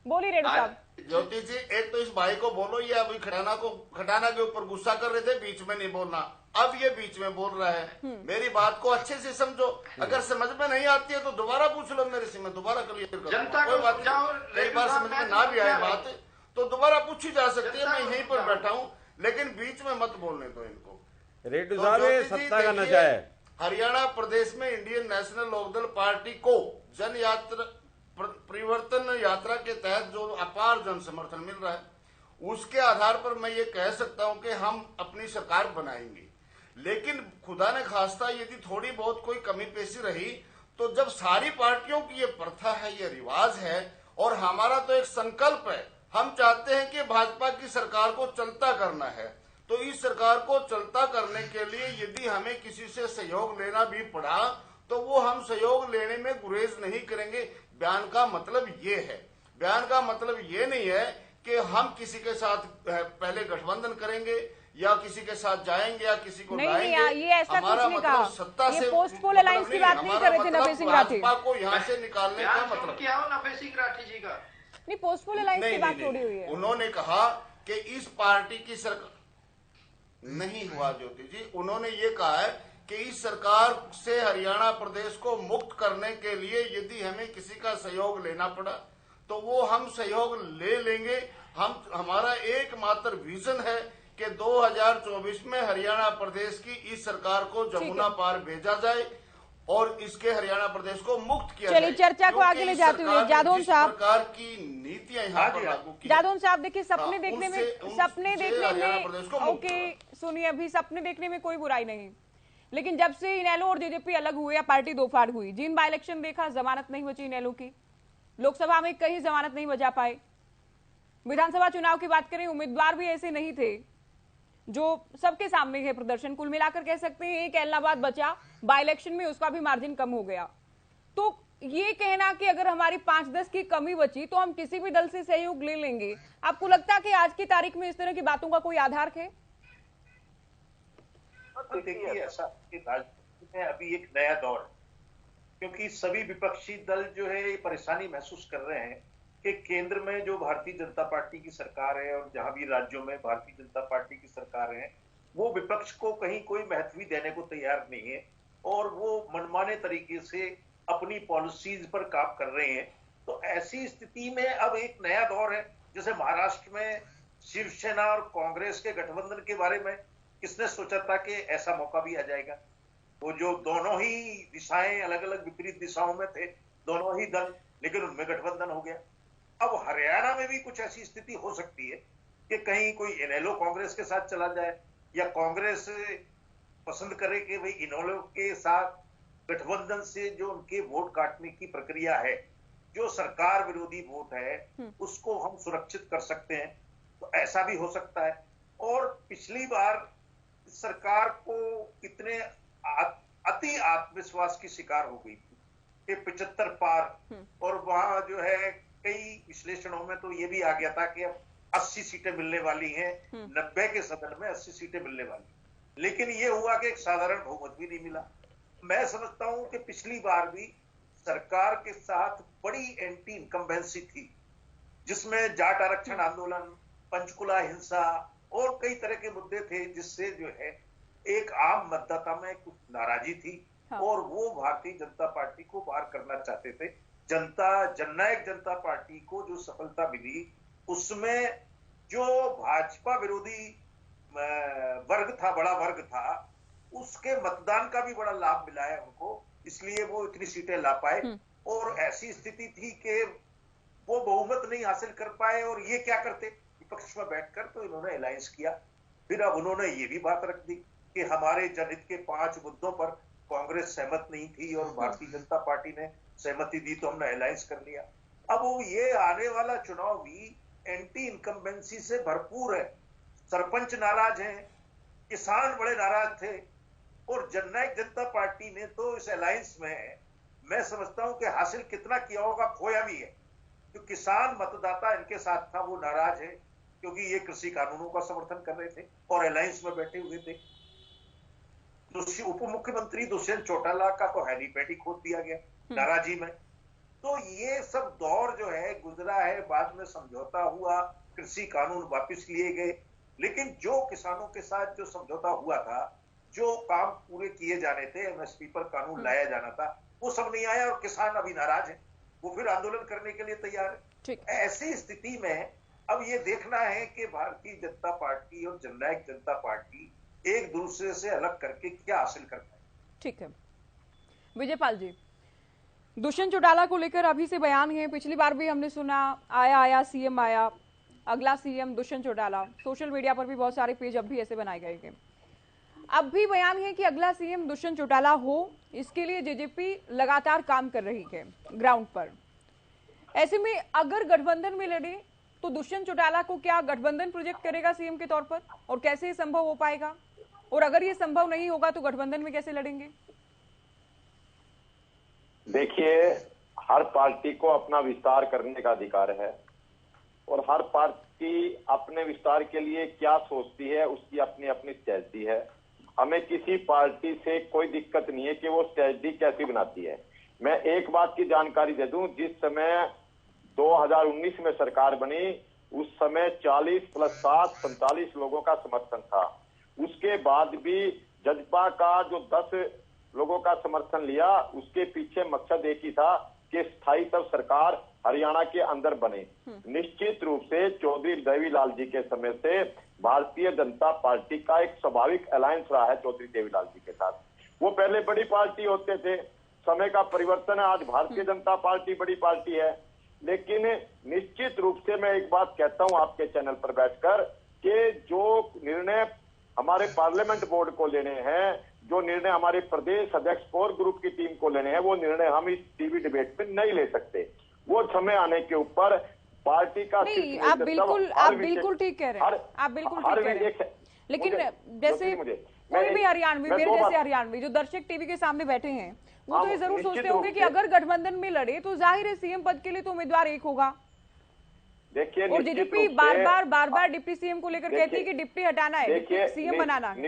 बोलिए रेड्डू साहब। ज्योति जी, एक तो इस भाई को बोलो, ये अभी खटाना के ऊपर गुस्सा कर रहे थे, बीच में नहीं बोलना, अब ये बीच में बोल रहा है। मेरी बात को अच्छे से समझो, अगर समझ में नहीं आती है तो दोबारा पूछ लो मेरे से, मैं दोबारा क्लियर करूंगा। कोई बात नहीं, कई बार समझ में ना भी आए बात तो दोबारा पूछी जा सकती है, मैं यहीं पर बैठा हूँ, लेकिन बीच में मत बोलने दो इनको। रेड्डू साहब, सत्ता का नशा है। हरियाणा प्रदेश में इंडियन नेशनल लोकदल पार्टी को जन यात्रा परिवर्तन यात्रा के तहत जो अपार जन समर्थन मिल रहा है, उसके आधार पर मैं ये कह सकता हूं कि हम अपनी सरकार बनाएंगे। लेकिन खुदा ने खास्ता यदि थोड़ी बहुत कोई कमी पेशी रही, तो जब सारी पार्टियों की ये प्रथा है, ये रिवाज है, और हमारा तो एक संकल्प है, हम चाहते हैं कि भाजपा की सरकार को चलता करना है, तो इस सरकार को चलता करने के लिए यदि हमें किसी से सहयोग लेना भी पड़ा तो वो हम सहयोग लेने में गुरेज नहीं करेंगे। बयान का मतलब ये है, बयान का मतलब ये नहीं है कि हम किसी के साथ पहले गठबंधन करेंगे या किसी के साथ जाएंगे या किसी को लाएंगे। ये ऐसा कुछ नहीं कहा, सत्ता से पोस्ट पोल अलायंस की बात नहीं कर रहे थे नफे सिंह राठी को यहाँ से निकालने का मतलब क्या हो नफे सिंह राठी जी का? नहीं, पोस्ट पोल अलायंस की बात थोड़ी हुई है। उन्होंने कहा कि इस पार्टी की सरकार नहीं हुआ ज्योति जी, उन्होंने ये कहा है कि इस सरकार से हरियाणा प्रदेश को मुक्त करने के लिए यदि हमें किसी का सहयोग लेना पड़ा तो वो हम सहयोग ले लेंगे। हमारा एकमात्र विजन है कि 2024 में हरियाणा प्रदेश की इस सरकार को जमुना पार भेजा जाए और इसके हरियाणा प्रदेश को मुक्त किया जाए। चलिए चर्चा को आगे ले जाते हुए जादौन साहब, सरकार की नीतियां यहाँ पर लागू की, जादौन साहब देखिए सपने देखने में ओके सुनिए, अभी सपने देखने में कोई बुराई नहीं, लेकिन जब से इनेलो और जेजेपी अलग हुए या पार्टी दो फाड़ हुई, जिन बाई इलेक्शन देखा जमानत नहीं बची इनेलो की, लोकसभा में कहीं जमानत नहीं बचा पाए, विधानसभा चुनाव की बात करें उम्मीदवार भी ऐसे नहीं थे जो सबके सामने है प्रदर्शन। कुल मिलाकर कह सकते हैं एक एलनाबाद बचा बाई इलेक्शन में, उसका भी मार्जिन कम हो गया। तो ये कहना कि अगर हमारी 5-10 की कमी बची तो हम किसी भी दल से सहयोग ले लेंगे, आपको लगता है कि आज की तारीख में इस तरह की बातों का कोई आधार है? देखिए ऐसा कि राजनीति में अभी एक नया दौर है, क्योंकि सभी विपक्षी दल जो है ये परेशानी महसूस कर रहे हैं कि केंद्र में जो भारतीय जनता पार्टी की सरकार है और जहां भी राज्यों में भारतीय जनता पार्टी की सरकार है, वो विपक्ष को कहीं कोई महत्व देने को तैयार नहीं है और वो मनमाने तरीके से अपनी पॉलिसीज पर काम कर रहे हैं। तो ऐसी स्थिति में अब एक नया दौर है। जैसे महाराष्ट्र में शिवसेना और कांग्रेस के गठबंधन के बारे में किसने सोचा था कि ऐसा मौका भी आ जाएगा? वो जो दोनों ही दिशाएं अलग अलग विपरीत दिशाओं में थे, दोनों ही दल, लेकिन उनमें गठबंधन हो गया। अब हरियाणा में भी कुछ ऐसी स्थिति हो सकती है कि कहीं कोई इनेलो कांग्रेस के साथ चला जाए या कांग्रेस पसंद करे कि भाई इनेलो के साथ गठबंधन से जो उनके वोट काटने की प्रक्रिया है, जो सरकार विरोधी वोट है, उसको हम सुरक्षित कर सकते हैं। तो ऐसा भी हो सकता है। और पिछली बार सरकार को इतने अति आत्मविश्वास की शिकार हो गई थी कि 75 पार, और वहां जो है कई विश्लेषणों में तो ये भी आ गया था कि अब 80 सीटें मिलने वाली हैं, 90 के सदन में 80 सीटें मिलने वाली। लेकिन ये हुआ कि एक साधारण बहुमत भी नहीं मिला। मैं समझता हूं कि पिछली बार भी सरकार के साथ बड़ी एंटी इनकम्बेंसी थी, जिसमें जाट आरक्षण आंदोलन, पंचकुला हिंसा और कई तरह के मुद्दे थे, जिससे जो है एक आम मतदाता में कुछ नाराजगी थी। और वो भारतीय जनता पार्टी को बाहर करना चाहते थे। जननायक जनता पार्टी को जो सफलता मिली, उसमें जो भाजपा विरोधी वर्ग था, बड़ा वर्ग था, उसके मतदान का भी बड़ा लाभ मिला है उनको, इसलिए वो इतनी सीटें ला पाए। और ऐसी स्थिति थी कि वो बहुमत नहीं हासिल कर पाए, और ये क्या करते विपक्ष में बैठकर, तो इन्होंने अलायंस किया। फिर अब उन्होंने ये भी बात रख दी कि हमारे जनहित के 5 मुद्दों पर कांग्रेस सहमत नहीं थी और भारतीय जनता पार्टी ने सहमति दी, तो हमने अलायंस कर लिया। अब वो ये आने वाला चुनाव भी एंटी इनकम्बेंसी से भरपूर है। सरपंच नाराज हैं, किसान बड़े नाराज थे, और जननायक जनता पार्टी ने तो इस अलायंस में मैं समझता हूं कि हासिल कितना किया होगा, खोया भी है। जो किसान मतदाता इनके साथ था वो नाराज है, क्योंकि ये कृषि कानूनों का समर्थन कर रहे थे और अलायंस में बैठे हुए थे। उप मुख्यमंत्री दुष्यंत चौटाला का तो हेलीपैड ही खोद दिया गया नाराजी में। तो ये सब दौर जो है गुजरा है, बाद में समझौता हुआ, कृषि कानून वापस लिए गए, लेकिन जो किसानों के साथ जो समझौता हुआ था, जो काम पूरे किए जाने थे, एमएसपी पर कानून लाया जाना था, वो सब नहीं आया और किसान अभी नाराज है, वो फिर आंदोलन करने के लिए तैयार है। ऐसी स्थिति में अब ये देखना है कि भारतीय जनता पार्टी और जननायक जनता पार्टी एक दूसरे से अलग करके क्या हासिल कर पाए। ठीक है विजयपाल जी, दुष्यंत चौटाला को लेकर अभी से बयान है, पिछली बार भी हमने सुना आया सीएम आया, अगला CM Dushyant Chautala, social media पर भी बहुत सारे पेज अब भी ऐसे बनाए गए हैं। अब भी बयान है कि अगला सीएम दुष्यंत चौटाला हो, इसके लिए जेजेपी लगातार काम कर रही है ग्राउंड पर। ऐसे में अगर गठबंधन में लड़े तो दुष्यंत चौटाला को क्या गठबंधन प्रोजेक्ट करेगा सीएम के तौर पर, और कैसे ये संभव हो पाएगा, और अगर ये संभव नहीं होगा तो गठबंधन में कैसे लड़ेंगे? देखिए, हर पार्टी को अपना विस्तार करने का अधिकार है और हर पार्टी अपने विस्तार के लिए क्या सोचती है उसकी अपनी अपनी स्ट्रेटजी है। हमें किसी पार्टी से कोई दिक्कत नहीं है कि वो स्ट्रेटजी कैसी बनाती है। मैं एक बात की जानकारी दे दूं, जिस समय 2019 में सरकार बनी उस समय 40 + 7 45 लोगों का समर्थन था। उसके बाद भी जजपा का जो 10 लोगों का समर्थन लिया, उसके पीछे मकसद एक ही था कि स्थायी तब सरकार हरियाणा के अंदर बने। निश्चित रूप से चौधरी देवीलाल जी के समय से भारतीय जनता पार्टी का एक स्वाभाविक अलायंस रहा है चौधरी देवीलाल जी के साथ। वो पहले बड़ी पार्टी होते थे, समय का परिवर्तन है, आज भारतीय जनता पार्टी बड़ी पार्टी है। लेकिन निश्चित रूप से मैं एक बात कहता हूं आपके चैनल पर बैठकर कि जो निर्णय हमारे पार्लियामेंट बोर्ड को लेने हैं, जो निर्णय हमारे प्रदेश अध्यक्ष कोर ग्रुप की टीम को लेने हैं, वो निर्णय हम इस टीवी डिबेट में नहीं ले सकते। वो समय आने के ऊपर पार्टी का नहीं, आप बिल्कुल ठीक कह रहे हैं, आप बिल्कुल ठीक कह रहे हैं। लेकिन जैसे कोई भी हरियाणवी, मेरे जैसे हरियाणवी जो दर्शक टीवी के सामने बैठे हैं, वो तो ये जरूर सोचते होंगे कि अगर गठबंधन में लड़े तो जाहिर है सीएम पद के लिए तो उम्मीदवार एक होगा। देखिए, और जेजेपी बार बार डिप्टी सीएम को लेकर कहती है कि डिप्टी हटाना है, सीएम बनाना है।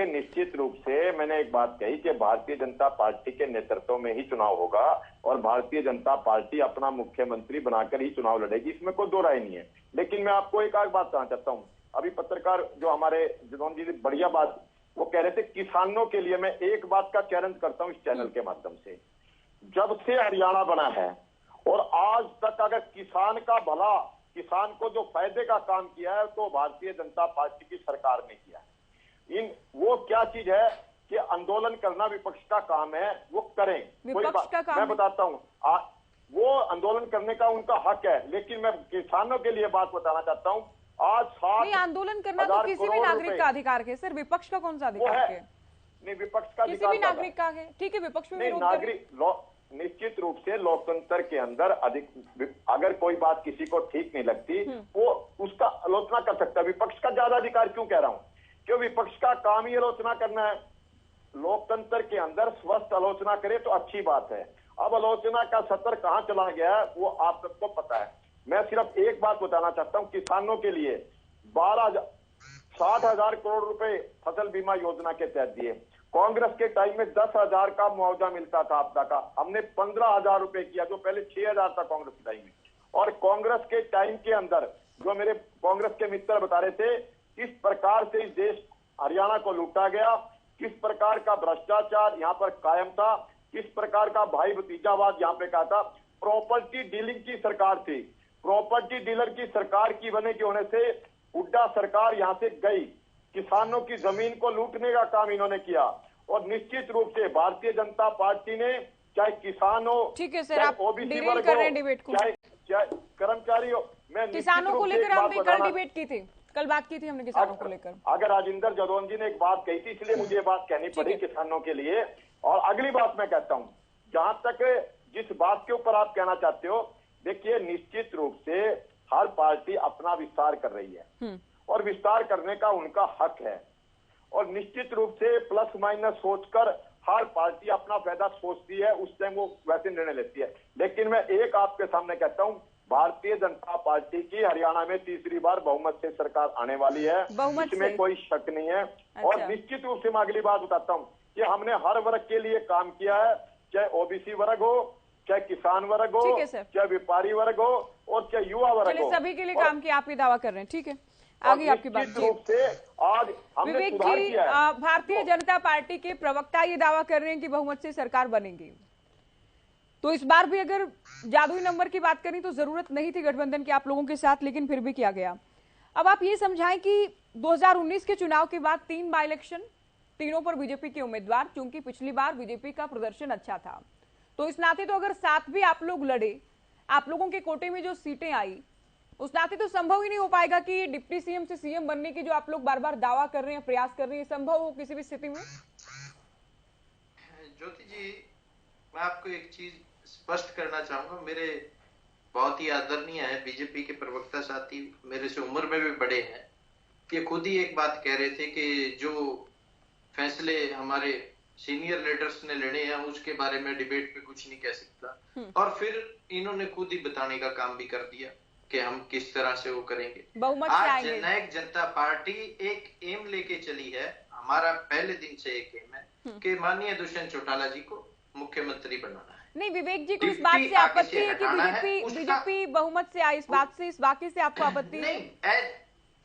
निश्चित रूप से मैंने एक बात कही कि भारतीय जनता पार्टी के नेतृत्व में ही चुनाव होगा और भारतीय जनता पार्टी अपना मुख्यमंत्री बनाकर ही चुनाव लड़ेगी, इसमें कोई दो राय नहीं है। लेकिन मैं आपको एक और बात कहना चाहता हूँ। अभी पत्रकार जो हमारे जिन्होंने जी बढ़िया बात वो कह रहे थे किसानों के लिए, मैं एक बात का चैलेंज करता हूँ इस चैनल के माध्यम से। जब से हरियाणा बना है और आज तक अगर किसान का भला, किसान को जो फायदे का काम किया है तो भारतीय जनता पार्टी की सरकार ने किया है। वो क्या चीज है कि आंदोलन करना विपक्ष का काम है, वो करें, कोई बात मैं बताता हूँ, वो आंदोलन करने का उनका हक है। लेकिन मैं किसानों के लिए बात बताना चाहता हूँ, आज आंदोलन करना तो किसी भी नागरिक का अधिकार है सर, विपक्ष का कौन सा अधिकार है? नहीं, विपक्ष का किसी भी नागरिक का है, ठीक है, विपक्ष में नागरिक निश्चित रूप से लोकतंत्र के अंदर अगर कोई बात किसी को ठीक नहीं लगती वो उसका आलोचना कर सकता है। विपक्ष का ज्यादा अधिकार क्यों कह रहा हूं? क्यों विपक्ष का काम ही आलोचना करना है। लोकतंत्र के अंदर स्वस्थ आलोचना करे तो अच्छी बात है। अब आलोचना का सत्र कहां चला गया है वो आप सबको पता है। मैं सिर्फ एक बात बताना चाहता हूं, किसानों के लिए 60,000 करोड़ रुपए फसल बीमा योजना के तहत दिए। कांग्रेस के टाइम में 10,000 का मुआवजा मिलता था आपदा का, हमने 15,000 रुपए किया, जो पहले 6,000 था कांग्रेस के टाइम में। और कांग्रेस के टाइम के अंदर जो मेरे कांग्रेस के मित्र बता रहे थे किस प्रकार से इस देश हरियाणा को लूटा गया, किस प्रकार का भ्रष्टाचार यहाँ पर कायम था, किस प्रकार का भाई भतीजावाद यहाँ पे कहा था। प्रॉपर्टी डीलिंग की सरकार थी, प्रॉपर्टी डीलर की सरकार की बने के होने से हुड्डा सरकार यहाँ से गई, किसानों की जमीन को लूटने का काम इन्होंने किया। और निश्चित रूप से भारतीय जनता पार्टी ने चाहे किसान हो, चाहे ओबीसी वर्ग हो, चाहे कर्मचारी हो, मैं किसानों को लेकर हमने कल डिबेट की थी, कल बात की थी हमने किसानों को लेकर। अगर राजिंदर जदौन जी ने एक बात कही थी इसलिए मुझे ये बात कहनी पड़ी किसानों के लिए। और अगली बात मैं कहता हूँ, जहां तक जिस बात के ऊपर आप कहना चाहते हो, देखिए निश्चित रूप से हर पार्टी अपना विस्तार कर रही है और विस्तार करने का उनका हक है। और निश्चित रूप से प्लस माइनस सोचकर हर पार्टी अपना फायदा सोचती है, उस टाइम वो वैसे निर्णय लेती है। लेकिन मैं एक आपके सामने कहता हूं, भारतीय जनता पार्टी की हरियाणा में तीसरी बार बहुमत से सरकार आने वाली है, इसमें कोई शक नहीं है। और निश्चित रूप से मैं अगली बात बताता हूं कि हमने हर वर्ग के लिए काम किया है, चाहे ओबीसी वर्ग हो, चाहे किसान वर्ग हो, चाहे व्यापारी वर्ग हो और चाहे युवा वर्ग हो, सभी के लिए काम किया। आप ये दावा कर रहे हैं, ठीक है, आगे आपकी बात। आज विवेक जी, भारतीय जनता पार्टी के प्रवक्ता ये दावा कर रहे हैं कि बहुमत से सरकार बनेगी, तो इस बार भी अगर जादुई नंबर की बात करें तो जरूरत नहीं थी गठबंधन की आप लोगों के साथ, लेकिन फिर भी किया गया। अब आप ये समझाएं कि 2019 के चुनाव के बाद 3 बाई इलेक्शन, तीनों पर बीजेपी के उम्मीदवार, क्योंकि पिछली बार बीजेपी का प्रदर्शन अच्छा था, तो इस नाते तो अगर साथ भी आप लोग लड़े, आप लोगों के कोटे में जो सीटें आई, उस नाते तो संभव ही नहीं हो पाएगा कि डिप्टी सीएम से सीएम बनने की जो आप लोग बार बार दावा कर रहे हैं, प्रयास कर रहे हैं, संभव हो किसी भी स्थिति में? ज्योति जी, मैं आपको एक चीज स्पष्ट करना चाहूंगा। मेरे बहुत ही आदरणीय है बीजेपी के प्रवक्ता साथी, मेरे से उम्र में भी बड़े हैं, ये खुद ही एक बात कह रहे थे कि जो फैसले हमारे सीनियर लीडर्स ने लेने हैं उसके बारे में डिबेट पे कुछ नहीं कह सकता। और फिर इन्होंने खुद ही बताने का काम भी कर दिया कि हम किस तरह से वो करेंगे। आज जननायक जनता पार्टी एक एम लेके चली है, हमारा पहले दिन से एक एम है कि माननीय दुष्यंत चौटाला जी को मुख्यमंत्री बनाना है। नहीं, विवेक जी को इस बात से आपत्ति है कि बीजेपी बहुमत से आई, इस बात से, इस वाकये से आपको आपत्ति नहीं?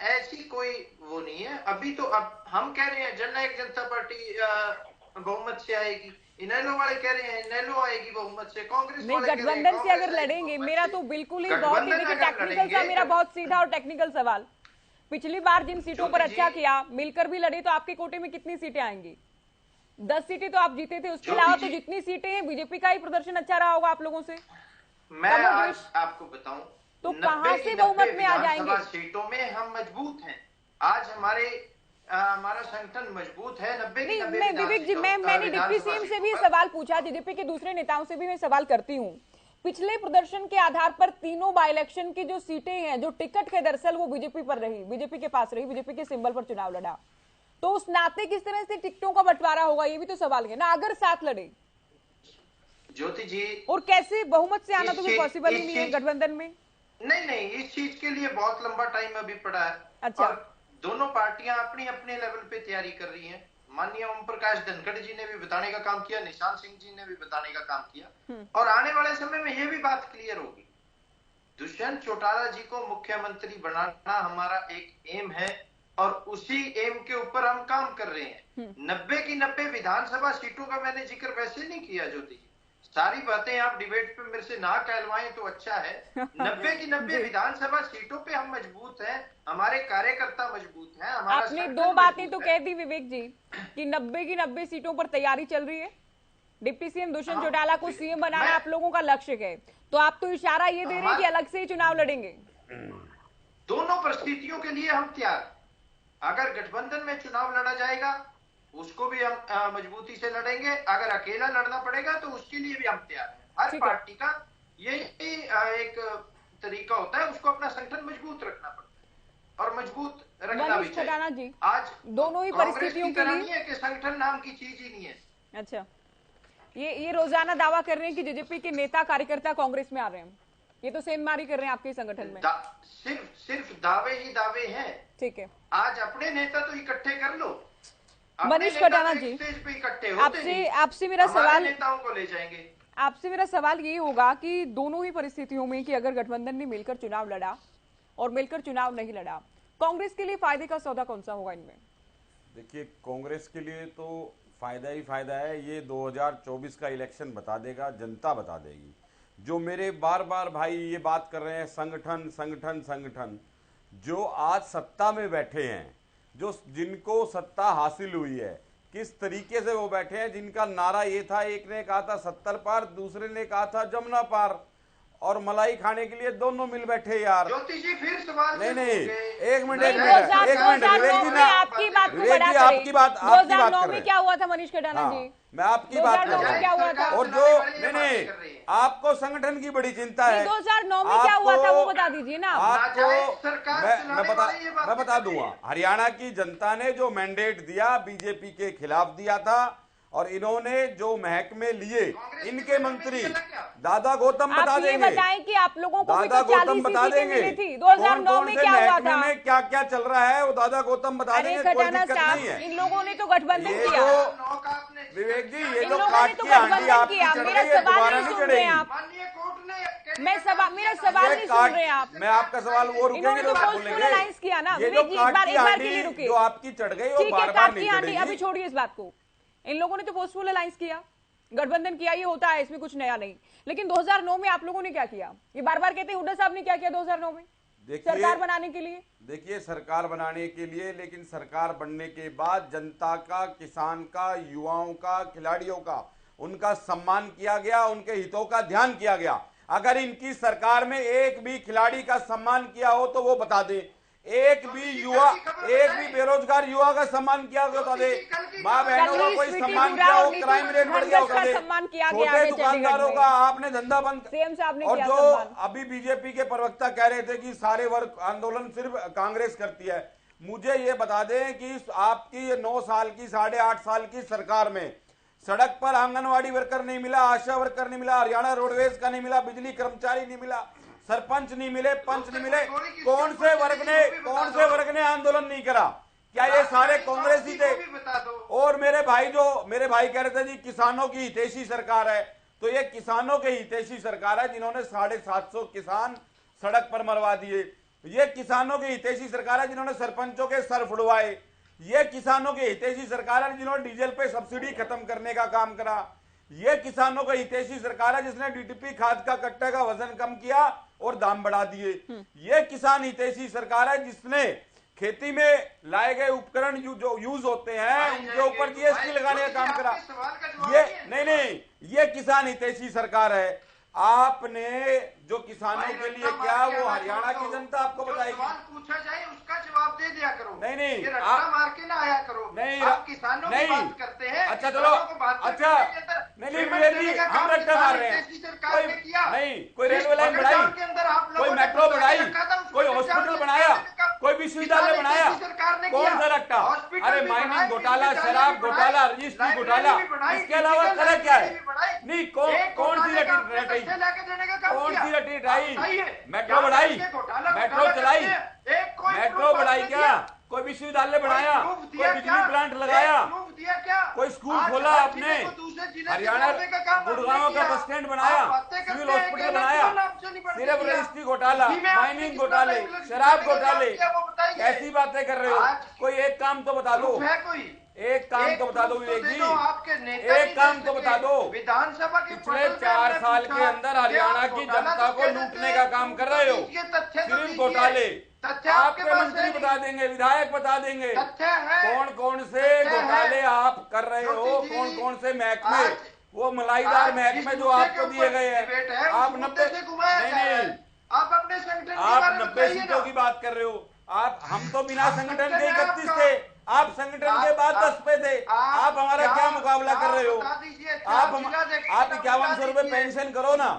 ऐसी कोई वो नहीं है। अभी तो अब हम कह रहे हैं जननायक जनता पार्टी बहुमत से आएगी, इनेलो वाले कह रहे हैं इनेलो आएगी बहुमत से, कांग्रेस नहीं, वाले कह रहे हैं गठबंधन से अगर कांग्रेस आएगी लड़ेंगे, बहुमत मेरा से। तो बिल्कुल ही गठबंधन बहुत ही देखिए अगर टेक्निकल सा, लड़ेंगे, मेरा बहुत सीधा और टेक्निकल सवाल, पिछली बार जिन सीटों पर ज्योति अच्छा जी, किया, मिलकर भी लड़े, तो आपके कोटे में कितनी सीटें आएंगी? 10 सीटें तो आप जीते थे, उसके ज्योति अलावा तो जी, जितनी सीटें हैं बीजेपी का ही प्रदर्शन अच्छा रहा होगा आप लोगों से। मैं आज आपको बताऊं तो 90 कहां की से 90 बहुमत में आ विधानसभा जाएंगे? सीटों में हम मजबूत हैं। आज हमारा संगठन मजबूत है। 90 की 90 नहीं, विवेक जी, मैंने डिप्टी सीएम से भी ये सवाल पूछा, जेजेपी के दूसरे नेताओं से भी मैं सवाल करती हूँ। पिछले प्रदर्शन के आधार पर तीनों बाई इलेक्शन की जो सीटें हैं, जो टिकट के दरअसल वो बीजेपी पर रही, बीजेपी के पास रही, बीजेपी के सिंबल पर चुनाव लड़ा, तो उस नाते किस तरह से टिकटों का बंटवारा होगा, ये भी तो सवाल है ना, अगर साथ लड़े। ज्योति जी, और कैसे बहुमत से आना तो भी इस पॉसिबल ही चीज- नहीं है गठबंधन में। नहीं, इस चीज के लिए बहुत लंबा टाइम अभी पड़ा है। अच्छा। और दोनों पार्टियां अपनी अपने लेवल पे तैयारी कर रही हैं। माननीय ओम प्रकाश धनखड़ जी ने भी बताने का काम किया, निशान सिंह जी ने भी बताने का काम किया, और आने वाले समय में ये भी बात क्लियर होगी। दुष्यंत चौटाला जी को मुख्यमंत्री बनाना हमारा एक एम है, और उसी एम के ऊपर हम काम कर रहे हैं। 90 की 90 विधानसभा सीटों का मैंने जिक्र वैसे नहीं किया ज्योति जी, सारी बातें आप डिबेट पे मेरे से ना कहलवाएं तो अच्छा है। 90 की 90 विधानसभा सीटों पे हम मजबूत हैं, हमारे कार्यकर्ता मजबूत हैं, हमारा आपने संगठन दो बातें मजबूत तो है। कह दी विवेक जी कि 90 की 90 सीटों पर तैयारी चल रही है, डिप्टी सीएम दुष्यंत चौटाला को सीएम बनाना आप लोगों का लक्ष्य है, तो आप तो इशारा ये दे रहे हैं कि अलग से ही चुनाव लड़ेंगे। दोनों परिस्थितियों के लिए हम तैयार। अगर गठबंधन में चुनाव लड़ा जाएगा उसको भी हम मजबूती से लड़ेंगे, अगर अकेला लड़ना पड़ेगा तो उसके लिए भी हम तैयार हैं। हर पार्टी का यही एक तरीका होता है, उसको अपना संगठन मजबूत रखना पड़ता है और मजबूत रखना भी चाहिए। जी, आज दोनों ही परिस्थितियों के लिए नहीं है कि संगठन नाम की चीज ही नहीं है। अच्छा, ये रोजाना दावा कर रहे हैं कि जेजेपी के नेता कार्यकर्ता कांग्रेस में आ रहे हैं, ये तो सेंधमारी कर रहे हैं आपके संगठन में। सिर्फ दावे ही दावे हैं। ठीक है, आज अपने नेता तो इकट्ठे कर लो। मनीष कटाना जी, आपसे मेरा सवाल, नेताओं को ले जाएंगे। आपसे मेरा सवाल ये होगा कि दोनों ही परिस्थितियों में कि अगर गठबंधन ने मिलकर चुनाव लड़ा और मिलकर चुनाव नहीं लड़ा, कांग्रेस के लिए फायदे का सौदा कौन सा होगा इनमें? देखिए, कांग्रेस के लिए तो फायदा ही फायदा है। ये 2024 का इलेक्शन बता देगा, जनता बता देगी। जो मेरे बार बार भाई ये बात कर रहे हैं संगठन संगठन संगठन, जो आज सत्ता में बैठे हैं, जो जिनको सत्ता हासिल हुई है, किस तरीके से वो बैठे हैं, जिनका नारा ये था, एक ने कहा था 70 पार, दूसरे ने कहा था जमुना पार, और मलाई खाने के लिए दोनों मिल बैठे यार। ज्योति जी फिर सवाल नहीं, एक मिनट आपकी बात को बड़ा करें। आपकी बात 2009 में क्या हुआ था मनीष कटाना जी? मैं आपकी बात कर रहा हूं। क्या हुआ था? और जो नहीं, आपको संगठन की बड़ी चिंता है। 2009 में क्या हुआ था वो बता दीजिए ना। आपको मैं बता दूंगा। हरियाणा की जनता ने जो मैंडेट दिया बीजेपी के खिलाफ दिया था, और इन्होंने जो महकमे लिए, इनके मंत्री दादा गौतम बता देंगे। बताएं कि आप लोगों को दादा गौतम बता देंगे 2009 में क्या हुआ था, में क्या क्या चल रहा है, वो दादा गौतम बता देंगे। कोई दिक्कत नहीं है। इन लोगों ने तो गठबंधन किया। विवेक जी, ये इन तो लोगों ने तो गठबंधन किया। मेरा सवाल नहीं सुन रहे आप, मेरा सवाल नहीं सुन रहे आप। मैं आपका सवाल वो रुकेंगे तो बोलेंगे। किया ना, ये जो आपकी चढ़ गई वो बार बार नहीं चढ़ेगी। अभी छोड़िए इस बात को। इन लोगों ने तो पोस्टफुल अलायंस किया, गठबंधन किया, ये होता है, इसमें कुछ नया नहीं। लेकिन 2009 में आप लोगों ने क्या किया? ये बार बार कहते हैं हुड्डा साहब ने क्या किया 2009 में सरकार बनाने के लिए। देखिए, सरकार बनाने के लिए, लेकिन सरकार बनने के बाद जनता का, किसान का, युवाओं का, खिलाड़ियों का, उनका सम्मान किया गया, उनके हितों का ध्यान किया गया। अगर इनकी सरकार में एक भी खिलाड़ी का सम्मान किया हो तो वो बता दे। एक भी बेरोजगार युवा का सम्मान किया हो बता दे। माँ बहनों का कोई सम्मान किया हो, क्राइम रेट बढ़ गया बता दे। छोटे दुकानदारों का आपने धंधा बंद। और जो अभी बीजेपी के प्रवक्ता कह रहे थे कि सारे वर्ग आंदोलन सिर्फ कांग्रेस करती है, मुझे ये बता दें कि आपकी 9 साल की 8.5 साल की सरकार में सड़क पर आंगनवाड़ी वर्कर नहीं मिला, आशा वर्कर नहीं मिला, हरियाणा रोडवेज का नहीं मिला, बिजली कर्मचारी नहीं मिला, सरपंच नहीं मिले, पंच नहीं मिले। कौन से वर्ग ने आंदोलन नहीं करा? क्या ये सारे कांग्रेसी थे? और मेरे भाई कह रहे थे जी किसानों की हितैषी सरकार है, तो ये किसानों के हितैषी सरकार है जिन्होंने 750 किसान सड़क पर मरवा दिए। ये किसानों की हितैषी सरकार है जिन्होंने सरपंचों के सर फुड़वाए। ये किसानों के हितैषी सरकार है जिन्होंने डीजल पे सब्सिडी खत्म करने का काम करा। ये किसानों का हितैषी सरकार है जिसने डीटीपी खाद का कट्टे का वजन कम किया और दाम बढ़ा दिए। ये किसान हितैषी सरकार है जिसने खेती में लाए गए उपकरण जो यूज होते हैं उनके ऊपर जीएसटी लगाने का काम करा। ये नहीं, ये किसान हितैषी सरकार है। आपने जो किसानों के लिए क्या वो हरियाणा की जनता आपको बताएगी। पूछा जाए उसका जवाब दे दिया करो। नहीं, आप मार के ना आया करो। नहीं, आप किसानों की बात करते हैं। अच्छा चलो, अच्छा नहीं विवेक जी, हम रट्टा मार रहे हैं। कोई रेलवे लाइन बढ़ाई, कोई मेट्रो बढ़ाई, कोई हॉस्पिटल बनाया, कोई विश्वविद्यालय बनाया, कौन सा रट्टा? अरे माइनिंग घोटाला, शराब घोटाला, रजिस्ट्री घोटाला, इसके अलावा तरह क्या है? नहीं, कौन सी रटाई? कौन सी रटाई? मेट्रो बढ़ाई, मेट्रो चलाई, मेट्रो बढ़ाई क्या? कोई विश्वविद्यालय बनाया, कोई बिजली प्लांट लगाया, कोई स्कूल खोला आपने, हरियाणा गुड़गांव का बस स्टैंड बनाया, सिविल हॉस्पिटल बनाया, सिर्फ रजिस्ट्री घोटाला, माइनिंग घोटाले, शराब घोटाले, कैसी बातें कर रहे हो? कोई एक काम तो बता दो, एक काम तो बता दो विवेक जी, एक काम तो बता दो। विधानसभा के पिछले 4 साल के अंदर हरियाणा की जनता को लूटने का काम कर रहे हो। सिर्फ घोटाले आपके मंत्री बता देंगे, विधायक बता देंगे कौन कौन से घोटाले आप कर रहे हो, कौन कौन से महकमे, वो मलाईदार महकमे जो आपको दिए गए हैं। आप 90 नहीं, आप अपने संगठन आप 90 सीटों की बात कर रहे हो। आप हम तो बिना संगठन के 31 थे, आप संगठन के बाद 10 पे थे। आप हमारा क्या मुकाबला कर रहे हो? आप 5100 रुपए पेंशन करो ना,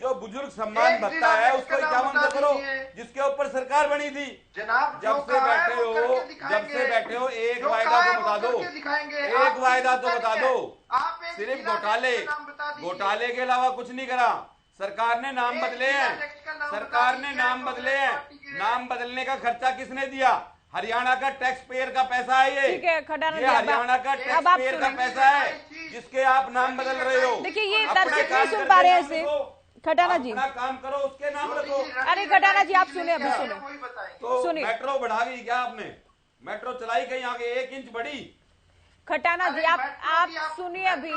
जो बुजुर्ग सम्मान भत्ता है उसको 5100 करो, जिसके ऊपर सरकार बनी थी। जब से बैठे हो एक वायदा तो बता दो, एक वायदा तो बता दो। सिर्फ घोटाले के अलावा कुछ नहीं करा। सरकार ने नाम बदले हैं, सरकार ने नाम बदले हैं। नाम बदलने का खर्चा किसने दिया? हरियाणा का टैक्स पेयर का पैसा है ये हरियाणा का टैक्स पेयर का पैसा है जिसके आप नाम बदल रहे हो। देखिए ये दर्शक नहीं सुन पा रहे हैं इसे। खटाना जी अपना काम करो, उसके नाम रखो। अरे खटाना जी आप सुने, अभी सुने तो मेट्रो बढ़ा गई क्या आपने? मेट्रो चलाई कहीं आगे 1 इंच बढ़ी? खटाना जी आप सुनिए अभी।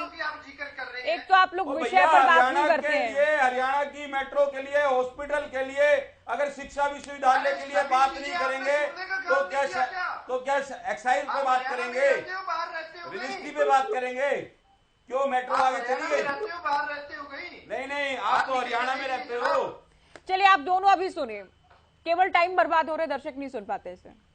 एक तो आप लोग विषय पर बात नहीं करते हैं। हरियाणा की मेट्रो के लिए, हॉस्पिटल के लिए, अगर शिक्षा विश्वविद्यालय के लिए बात नहीं करेंगे तो क्या एक्साइज पे बात करेंगे, रजिस्ट्री पे बात करेंगे? क्यों मेट्रो आगे चली गई? नहीं, आप तो हरियाणा में रहते हो। चलिए आप दोनों अभी सुनिए, केवल टाइम बर्बाद हो रहे, दर्शक नहीं सुन पाते इसे।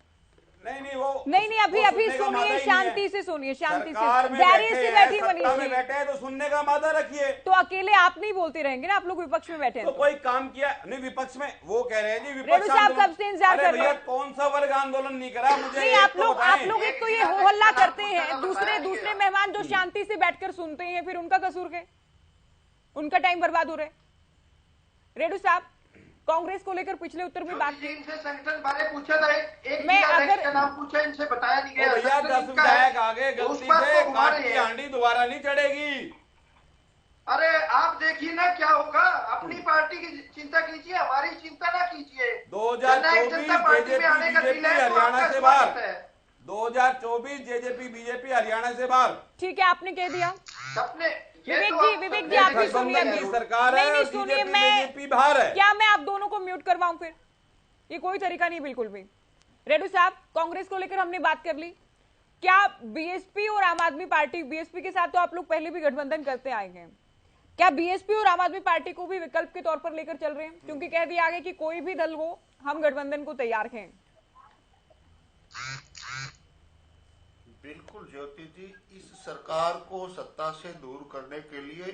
नहीं अभी सुनिए, शांति से सुनिए, शांति से, धैर्य से बैठी मनीष जी। बैठे हैं तो सुनने का मादा रखिए। तो अकेले आप नहीं बोलते रहेंगे ना, आप लोग विपक्ष में बैठे हैं तो कोई काम किया नहीं विपक्ष में? वो कह रहे हैं जी विपक्ष साहब कब से इंतजार कर रहे हैं। कौन सा वर्ग आंदोलन नहीं करा मुझे? नहीं आप लोग एक तो ये हो हल्ला करते हैं, दूसरे मेहमान जो शांति से बैठकर सुनते हैं, फिर उनका कसूर है, उनका टाइम बर्बाद हो रहा है। रेडू साहब कांग्रेस को लेकर पिछले उत्तर में बात की, इनसे संगठन बारे पूछा था, एक मैं अगर का नाम पूछा, इनसे बताया नहीं गया। भैया 10 विधायक आगे गलती से काट की हांडी दोबारा नहीं चढ़ेगी। अरे आप देखिए ना क्या होगा, अपनी पार्टी की चिंता कीजिए, हमारी चिंता ना कीजिए। 2024 जेजेपी हरियाणा से बाहर, 2024 जेजेपी बीजेपी हरियाणा से बाहर। ठीक है, आपने कह दिया। अपने विवेक जी आप भी सुनिए। सरकार नहीं सुनिए, मैं बाहर है क्या मैं आप दोनों को म्यूट करवाऊं? फिर ये कोई तरीका नहीं बिल्कुल भी। रेडू साहब कांग्रेस को लेकर हमने बात कर ली, क्या बीएसपी और आम आदमी पार्टी, बीएसपी के साथ तो आप लोग पहले भी गठबंधन करते आए हैं, क्या बीएसपी और आम आदमी पार्टी को भी विकल्प के तौर पर लेकर चल रहे हैं? क्योंकि कह दिया गया कि कोई भी दल हो, हम गठबंधन को तैयार हैं। बिल्कुल ज्योति जी, इस सरकार को सत्ता से दूर करने के लिए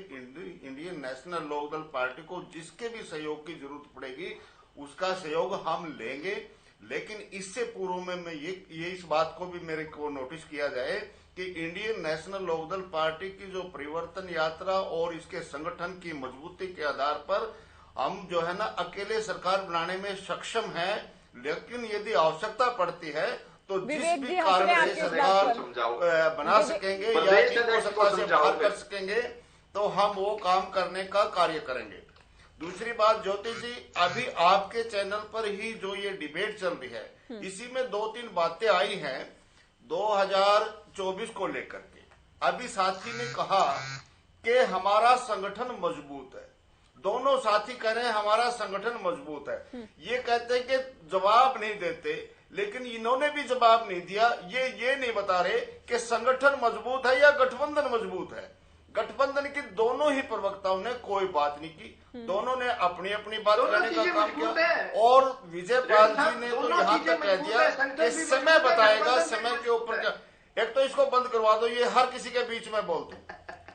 इंडियन नेशनल लोकदल पार्टी को जिसके भी सहयोग की जरूरत पड़ेगी उसका सहयोग हम लेंगे। लेकिन इससे पूर्व में मैं ये इस बात को भी मेरे को नोटिस किया जाए कि इंडियन नेशनल लोकदल पार्टी की जो परिवर्तन यात्रा और इसके संगठन की मजबूती के आधार पर हम जो है ना अकेले सरकार बनाने में सक्षम हैं। लेकिन यदि आवश्यकता पड़ती है तो जिस भी कारण से सरकार बना सकेंगे या जिनको सत्ता से बाहर कर सकेंगे तो हम वो काम करने का कार्य करेंगे। दूसरी बात ज्योति जी, अभी आपके चैनल पर ही जो ये डिबेट चल रही है, इसी में 2-3 बातें आई हैं 2024 को लेकर के अभी साथी ने कहा कि हमारा संगठन मजबूत है। दोनों साथी कह रहे हैं हमारा संगठन मजबूत है। ये कहते हैं कि जवाब नहीं देते, लेकिन इन्होंने भी जवाब नहीं दिया। ये नहीं बता रहे कि संगठन मजबूत है या गठबंधन मजबूत है। गठबंधन की दोनों ही प्रवक्ताओं ने कोई बात नहीं की, दोनों ने अपनी अपनी बात कहने का काम किया। और विजय पाल जी ने तो यहाँ तक कह दिया कि समय बताएगा, समय के ऊपर क्या। एक तो इसको बंद करवा दो, ये हर किसी के बीच में बोलते हैं,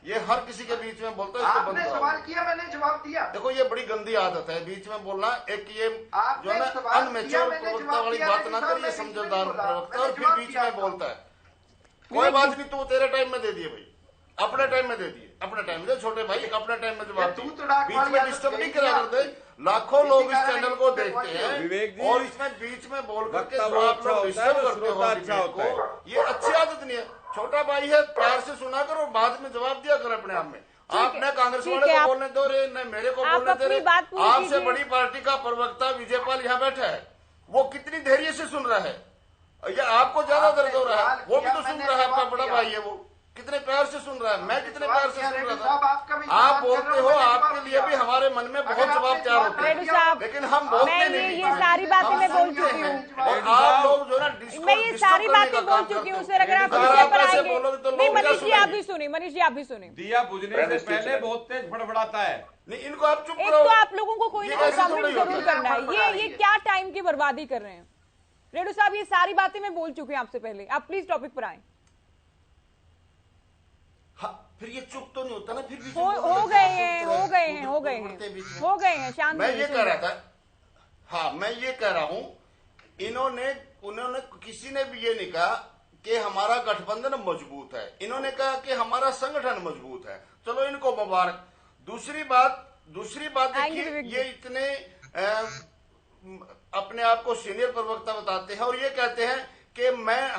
ये हर किसी के बीच में बोलते हैं। इसको बंद करवा सवाल किया, मैंने जवाब दिया। देखो ये बड़ी गंदी आदत है बीच में बोलना। एक ये जो है ना अनमेच्योर प्रवक्ता वाली बात ना कर, ये समझदार प्रवक्ता और फिर बीच में बोलता है। कोई बात नहीं, तू तेरे टाइम में दे दिए भाई, अपने टाइम में दे दिए, अपने टाइम में छोटे भाई, अपने टाइम में जवाब दिए। बीच में डिस्टर्ब नहीं करा करते। लाखों लोग इस चैनल को देखते हैं और इसमें बीच में बोल करके आप लोग डिस्टर्ब करते हो। ये अच्छी आदत नहीं है। छोटा भाई है, प्यार से सुना कर और बाद में जवाब दिया कर अपने आप में। आपने कांग्रेस वाले को बोलने दो रे, न मेरे को बोलने दे रहे। आपसे बड़ी पार्टी का प्रवक्ता विजय पाल यहाँ बैठा है, वो कितनी धैर्य से सुन रहा है। या आपको ज्यादा दर्द हो रहा है, वो भी तो सुन रहा है। आपका बड़ा भाई है, वो कितने प्यार से सुन रहा है, मैं कितने प्यार से सुन रहा था। आप बोलते हो, आपके लिए भी हमारे मन में बहुत जवाब तैयार होते हैं, लेकिन हम बोलते नहीं। ये सारी बातें मैं बोल चुकी हूँ। आप लोग जो ना मैं ये सारी बातें बोल चुकी हूँ सर। अगर आप विषय पर आएंगे। नहीं मनीष जी आप भी सुनिए, मनीष जी आप भी सुनिए। दिया बुझने से पहले बहुत तेज फड़फड़ाता है। नहीं, इनको आप चुप एक करो। तो आप लोगों को कोई ना कोई कमेंट जरूर करना है। ये क्या टाइम की बर्बादी कर रहे हैं रेडू साहब। ये सारी बातें मैं बोल चुकी हूँ आपसे पहले। आप प्लीज टॉपिक पर आए। फिर ये चुप तो नहीं होता ना, फिर भी हो गए हैं शांत। मैं ये कह रहा था, हाँ मैं ये कह रहा हूँ, उन्होंने किसी ने भी ये नहीं कहा कि हमारा गठबंधन मजबूत है। इन्होंने कहा कि हमारा संगठन मजबूत है। चलो इनको मुबारक। दूसरी बात देखिए, ये इतने अपने आप को सीनियर प्रवक्ता बताते हैं और ये कहते हैं कि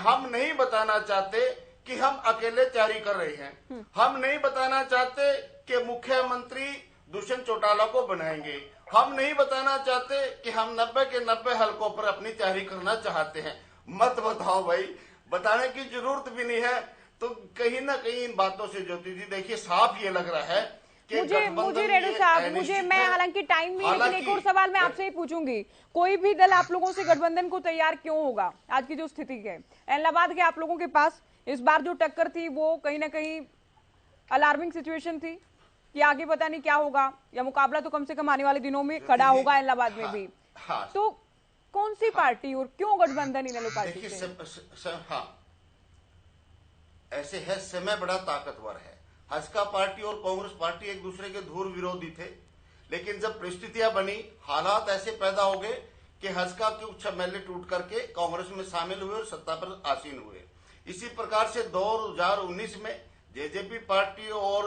हम नहीं बताना चाहते कि हम अकेले तैयारी कर रहे हैं। हम नहीं बताना चाहते कि मुख्यमंत्री दुष्यंत चौटाला को बनाएंगे। हम नहीं बताना चाहते कि हम 90 के 90 हलकों पर अपनी तैयारी करना चाहते हैं। मत बताओ भाई, बताने की जरूरत भी नहीं है। तो कहीं ना कहीं इन बातों से ज्योति जी देखिए साफ ये लग रहा है कि मुझे रेडू साहब, मैं हालांकि टाइम नहीं, लेकिन एक और सवाल मैं आपसे ही पूछूंगी। कोई भी दल आप लोगों से गठबंधन को तैयार क्यों होगा आज की जो स्थिति है। इलाहाबाद के आप लोगों के पास इस बार जो टक्कर थी वो कहीं ना कहीं अलार्मिंग सिचुएशन थी कि आगे पता नहीं क्या होगा, या मुकाबला तो कम से कम आने वाले दिनों में खड़ा होगा इलाहाबाद में भी। तो कौन सी पार्टी और क्यों गठबंधन इनेलो पार्टी से? ऐसे है, समय बड़ा ताकतवर है। हस्का पार्टी और कांग्रेस पार्टी एक दूसरे के धूर विरोधी थे, लेकिन जब परिस्थितियां बनी, हालात ऐसे पैदा हो गए कि हस्का के उच्च मैले टूट करके कांग्रेस में शामिल हुए और सत्ता पर आसीन हुए। इसी प्रकार से 2019 में जेजेपी पार्टी और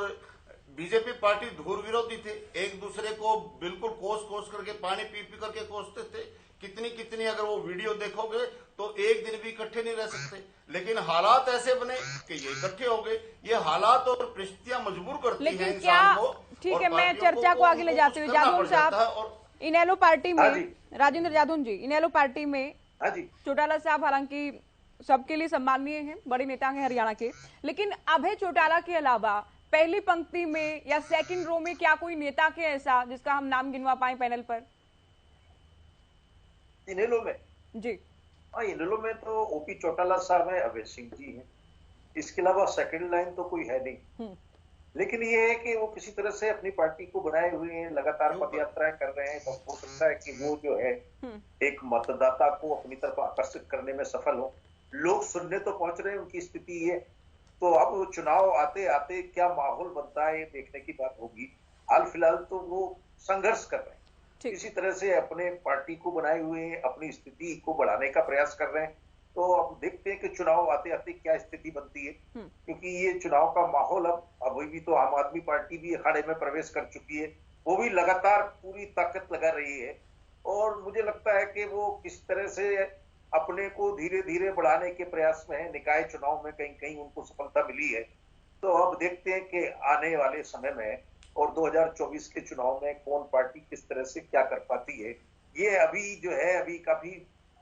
बीजेपी पार्टी धूर विरोधी थे, एक दूसरे को बिल्कुल कोस करके पानी पी करके कोसते थे। कितनी अगर वो वीडियो देखोगे तो एक दिन भी इकट्ठे नहीं रह सकते, लेकिन हालात ऐसे बने कि ये इकट्ठे हो गए। ये हालात और परिस्थितियां मजबूर करती हैं इंसान को। ठीक है, मैं चर्चा को आगे ले जाते हुए जादौन साहब, इनेलो पार्टी में राजेंद्र जादौन जी, इनेलो पार्टी में चौटाला साहब हालांकि सबके लिए सम्माननीय हैं, बड़े नेता हैं हरियाणा के, लेकिन अभय चौटाला के अलावा पहली पंक्ति में या सेकंड रो में क्या कोई नेता के ऐसा जिसका हम नाम गिनवा पाए पैनल पर? इनेलो में जी हाँ, इनेलो में तो ओपी चौटाला साहब है, अभय सिंह जी हैं। इसके अलावा सेकंड लाइन तो कोई है नहीं। लेकिन ये है कि वो किसी तरह से अपनी पार्टी को बनाए हुए हैं, लगातार पद यात्राएं कर रहे हैं। तो हो सकता है कि वो जो है एक मतदाता को अपनी तरफ आकर्षित करने में सफल हो। लोग सुनने तो पहुंच रहे हैं, उनकी स्थिति ये। तो अब चुनाव आते आते क्या माहौल बनता है देखने की बात होगी। हाल फिलहाल तो वो संघर्ष कर रहे हैं, इसी तरह से अपने पार्टी को बनाए हुए हैं, अपनी स्थिति को बढ़ाने का प्रयास कर रहे हैं। तो अब देखते हैं कि चुनाव आते आते क्या स्थिति बनती है, क्योंकि ये चुनाव का माहौल अब अभी भी तो आम आदमी पार्टी भी अखाड़े में प्रवेश कर चुकी है, वो भी लगातार पूरी ताकत लगा रही है। और मुझे लगता है कि वो किस तरह से अपने को धीरे धीरे बढ़ाने के प्रयास में है। निकाय चुनाव में कहीं कहीं उनको सफलता मिली है। तो अब देखते हैं कि आने वाले समय में और 2024 के चुनाव में कौन पार्टी किस तरह से क्या कर पाती है। ये अभी जो है अभी काफी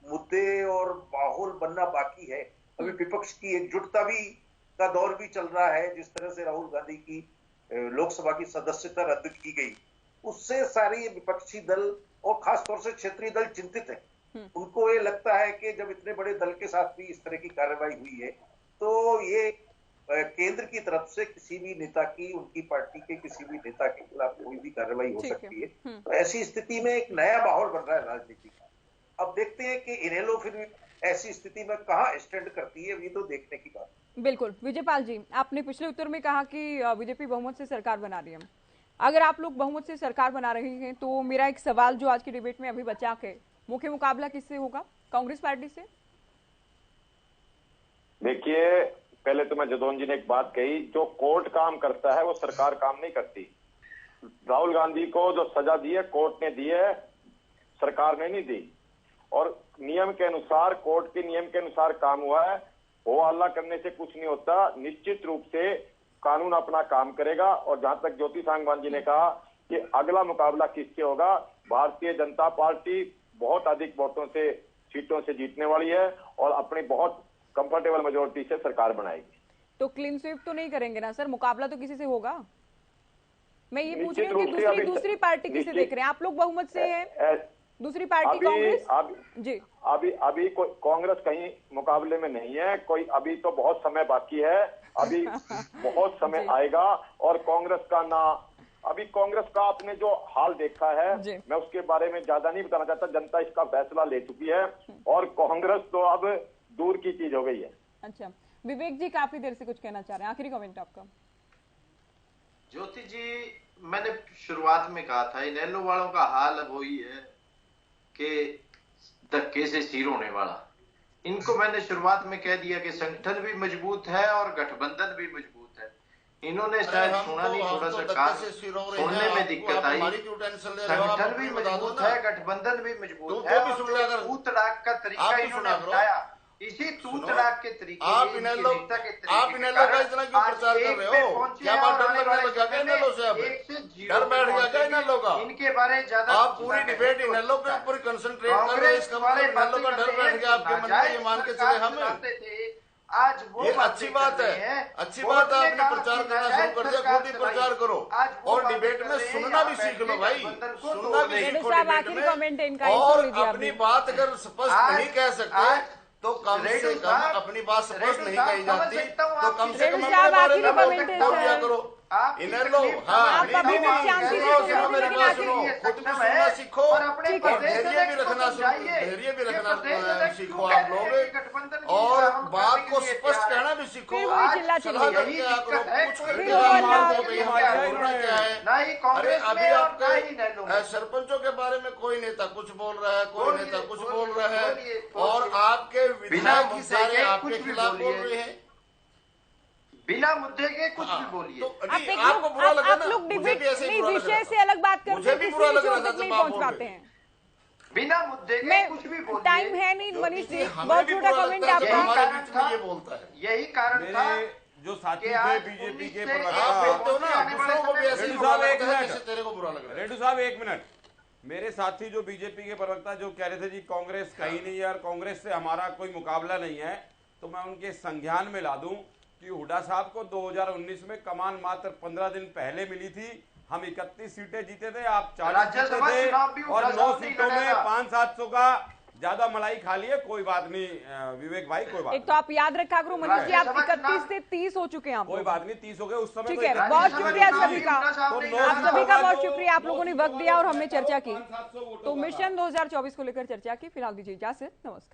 मुद्दे और माहौल बनना बाकी है। अभी विपक्ष की एकजुटता भी का दौर भी चल रहा है। जिस तरह से राहुल गांधी की लोकसभा की सदस्यता रद्द की गई, उससे सारी विपक्षी दल और खासतौर से क्षेत्रीय दल चिंतित है। उनको ये लगता है कि जब इतने बड़े दल के साथ भी इस तरह की कार्रवाई हुई है तो ये केंद्र की तरफ से किसी भी नेता की, उनकी पार्टी के किसी भी नेता के खिलाफ कोई भी कार्रवाई हो सकती है। तो ऐसी स्थिति में एक नया माहौल बन रहा है राजनीति का। अब देखते हैं कि इनेलो फिर ऐसी स्थिति में कहां स्टैंड करती है, ये तो देखने की बात है। बिल्कुल। विजयपाल जी, आपने पिछले उत्तर में कहा कि बीजेपी बहुमत से सरकार बना रही है। अगर आप लोग बहुमत से सरकार बना रहे हैं तो मेरा एक सवाल जो आज की डिबेट में अभी बचा है, मुख्य मुकाबला किससे होगा? कांग्रेस पार्टी से? देखिए, पहले तो मैं जदौन जी ने एक बात कही, जो कोर्ट काम करता है वो सरकार काम नहीं करती। राहुल गांधी को जो सजा दी है कोर्ट ने दी है, सरकार ने नहीं दी। और नियम के अनुसार, कोर्ट के नियम के अनुसार काम हुआ है। हो हल्ला करने से कुछ नहीं होता। निश्चित रूप से कानून अपना काम करेगा। और जहां तक ज्योति सांगवान जी ने कहा कि अगला मुकाबला किससे होगा, भारतीय जनता पार्टी बहुत अधिक वोटों से, सीटों से जीतने वाली है और अपनी बहुत कंफर्टेबल मेजोरिटी से सरकार बनाएगी। तो क्लीन स्वीप तो नहीं करेंगे ना सर? मुकाबला तो किसी से होगा। मैं ये पूछ रही हूँ कि दूसरी पार्टी किसे देख रहे हैं? आप लोग बहुमत से हैं, दूसरी पार्टी कांग्रेस जी। अभी कोई कांग्रेस कहीं मुकाबले में नहीं है कोई। अभी तो बहुत समय बाकी है, अभी बहुत समय आएगा। और कांग्रेस का ना, अभी कांग्रेस का आपने जो हाल देखा है, मैं उसके बारे में ज्यादा नहीं बताना चाहता। जनता इसका फैसला ले चुकी है और कांग्रेस तो अब दूर की चीज हो गई है। अच्छा, विवेक जी काफी देर से कुछ कहना चाह रहे हैं, आखिरी कमेंट आपका। ज्योति जी, मैंने शुरुआत में कहा था इनेलो वालों का हाल अब वही है कि धक्के से सिर होने वाला। इनको मैंने शुरुआत में कह दिया कि संगठन भी मजबूत है और गठबंधन भी मजबूत है। इन्होंने शायद सुना नहीं, थोड़ा सा सुनने में दिक्कत आई। संगठन भी मजबूत है, गठबंधन भी मजबूत है। तू तड़ाक का तरीका इन्होंने अपनाया। इसी तू तड़ाक के तरीके आप इनेलो का इतना क्यों प्रचार कर रहे हो? क्या बात डर लगा क्या इनेलो से? अब डर बैठ गया क्या इनेलो का? इनके बारे ज्यादा आप पूरी डिबेट इनेलो के ऊपर कंसंट्रेट कर रहे हो। इसका मतलब इनेलो का डर बैठ गया आपके मन में, ये मान के चले हमें। आज वो ये अच्छी बात है, अच्छी बात है। आपने प्रचार करना शुरू कर दिया, खुद ही प्रचार करो और डिबेट में सुनना भी सीख लो भाई, सुनना भी सीखो डिबेट में। और अपनी बात अगर स्पष्ट नहीं कह सकते तो कम से कम अपनी बात स्पष्ट नहीं कही जाती तो कम से कम अपने बारे में बोल दिया करो। इनेलो, हाँ, सुनो मेरी बात सुनो, खुद भी सुनना सीखो और धैर्य भी रखना सीखो आप लोग। और बात को स्पष्ट कहना भी सीखो। सलाह करके क्या है? अरे अभी आपके सरपंचों के बारे में कोई नेता कुछ बोल रहा है, कोई नेता कुछ बोल रहा है और आपके विधायक ही सारे आपके खिलाफ बोल रहे हैं बिना मुद्दे के। कुछ भी बोलिए। तो आपको बुरा लगा ना? मुझे भी ऐसे ही बुरा लग रहा था। से अलग बात करते मुझे भी बुरा लग रहा था जब आप बोल रहे हैं। बिना मुद्दे के कुछ भी बोलिए। टाइम है नहीं मनीष जी, बहुत छोटा कमेंट आपका। ये बोलता है, यही कारण था जो साथी थे बीजेपी के तेरे को बुरा लग रहा है। रेड्डी साहब एक मिनट, मेरे साथी जो बीजेपी के प्रवक्ता जो कह रहे थे जी कांग्रेस कहीं नहीं यार, कांग्रेस से हमारा कोई मुकाबला नहीं है, तो मैं उनके संज्ञान में ला दूं कि हुड्डा साहब को 2019 में कमान मात्र 15 दिन पहले मिली थी। हम 31 सीटें जीते थे, आप 40 जीते थे और 9 सीटों में 500-700 का ज्यादा मलाई खा लिए। कोई बात नहीं विवेक भाई, कोई बात एक तो आप याद रखा करो मनीष जी, आप 31 से 30 हो चुके हैं। कोई बात नहीं, 30 हो गए उस समय। ठीक है, बहुत शुक्रिया सभी का, आप सभी का बहुत शुक्रिया। आप लोगों ने वक्त दिया और हमने चर्चा की, तो मिशन 2024 को लेकर चर्चा की। फिलहाल दीजिए इजाजत, नमस्कार।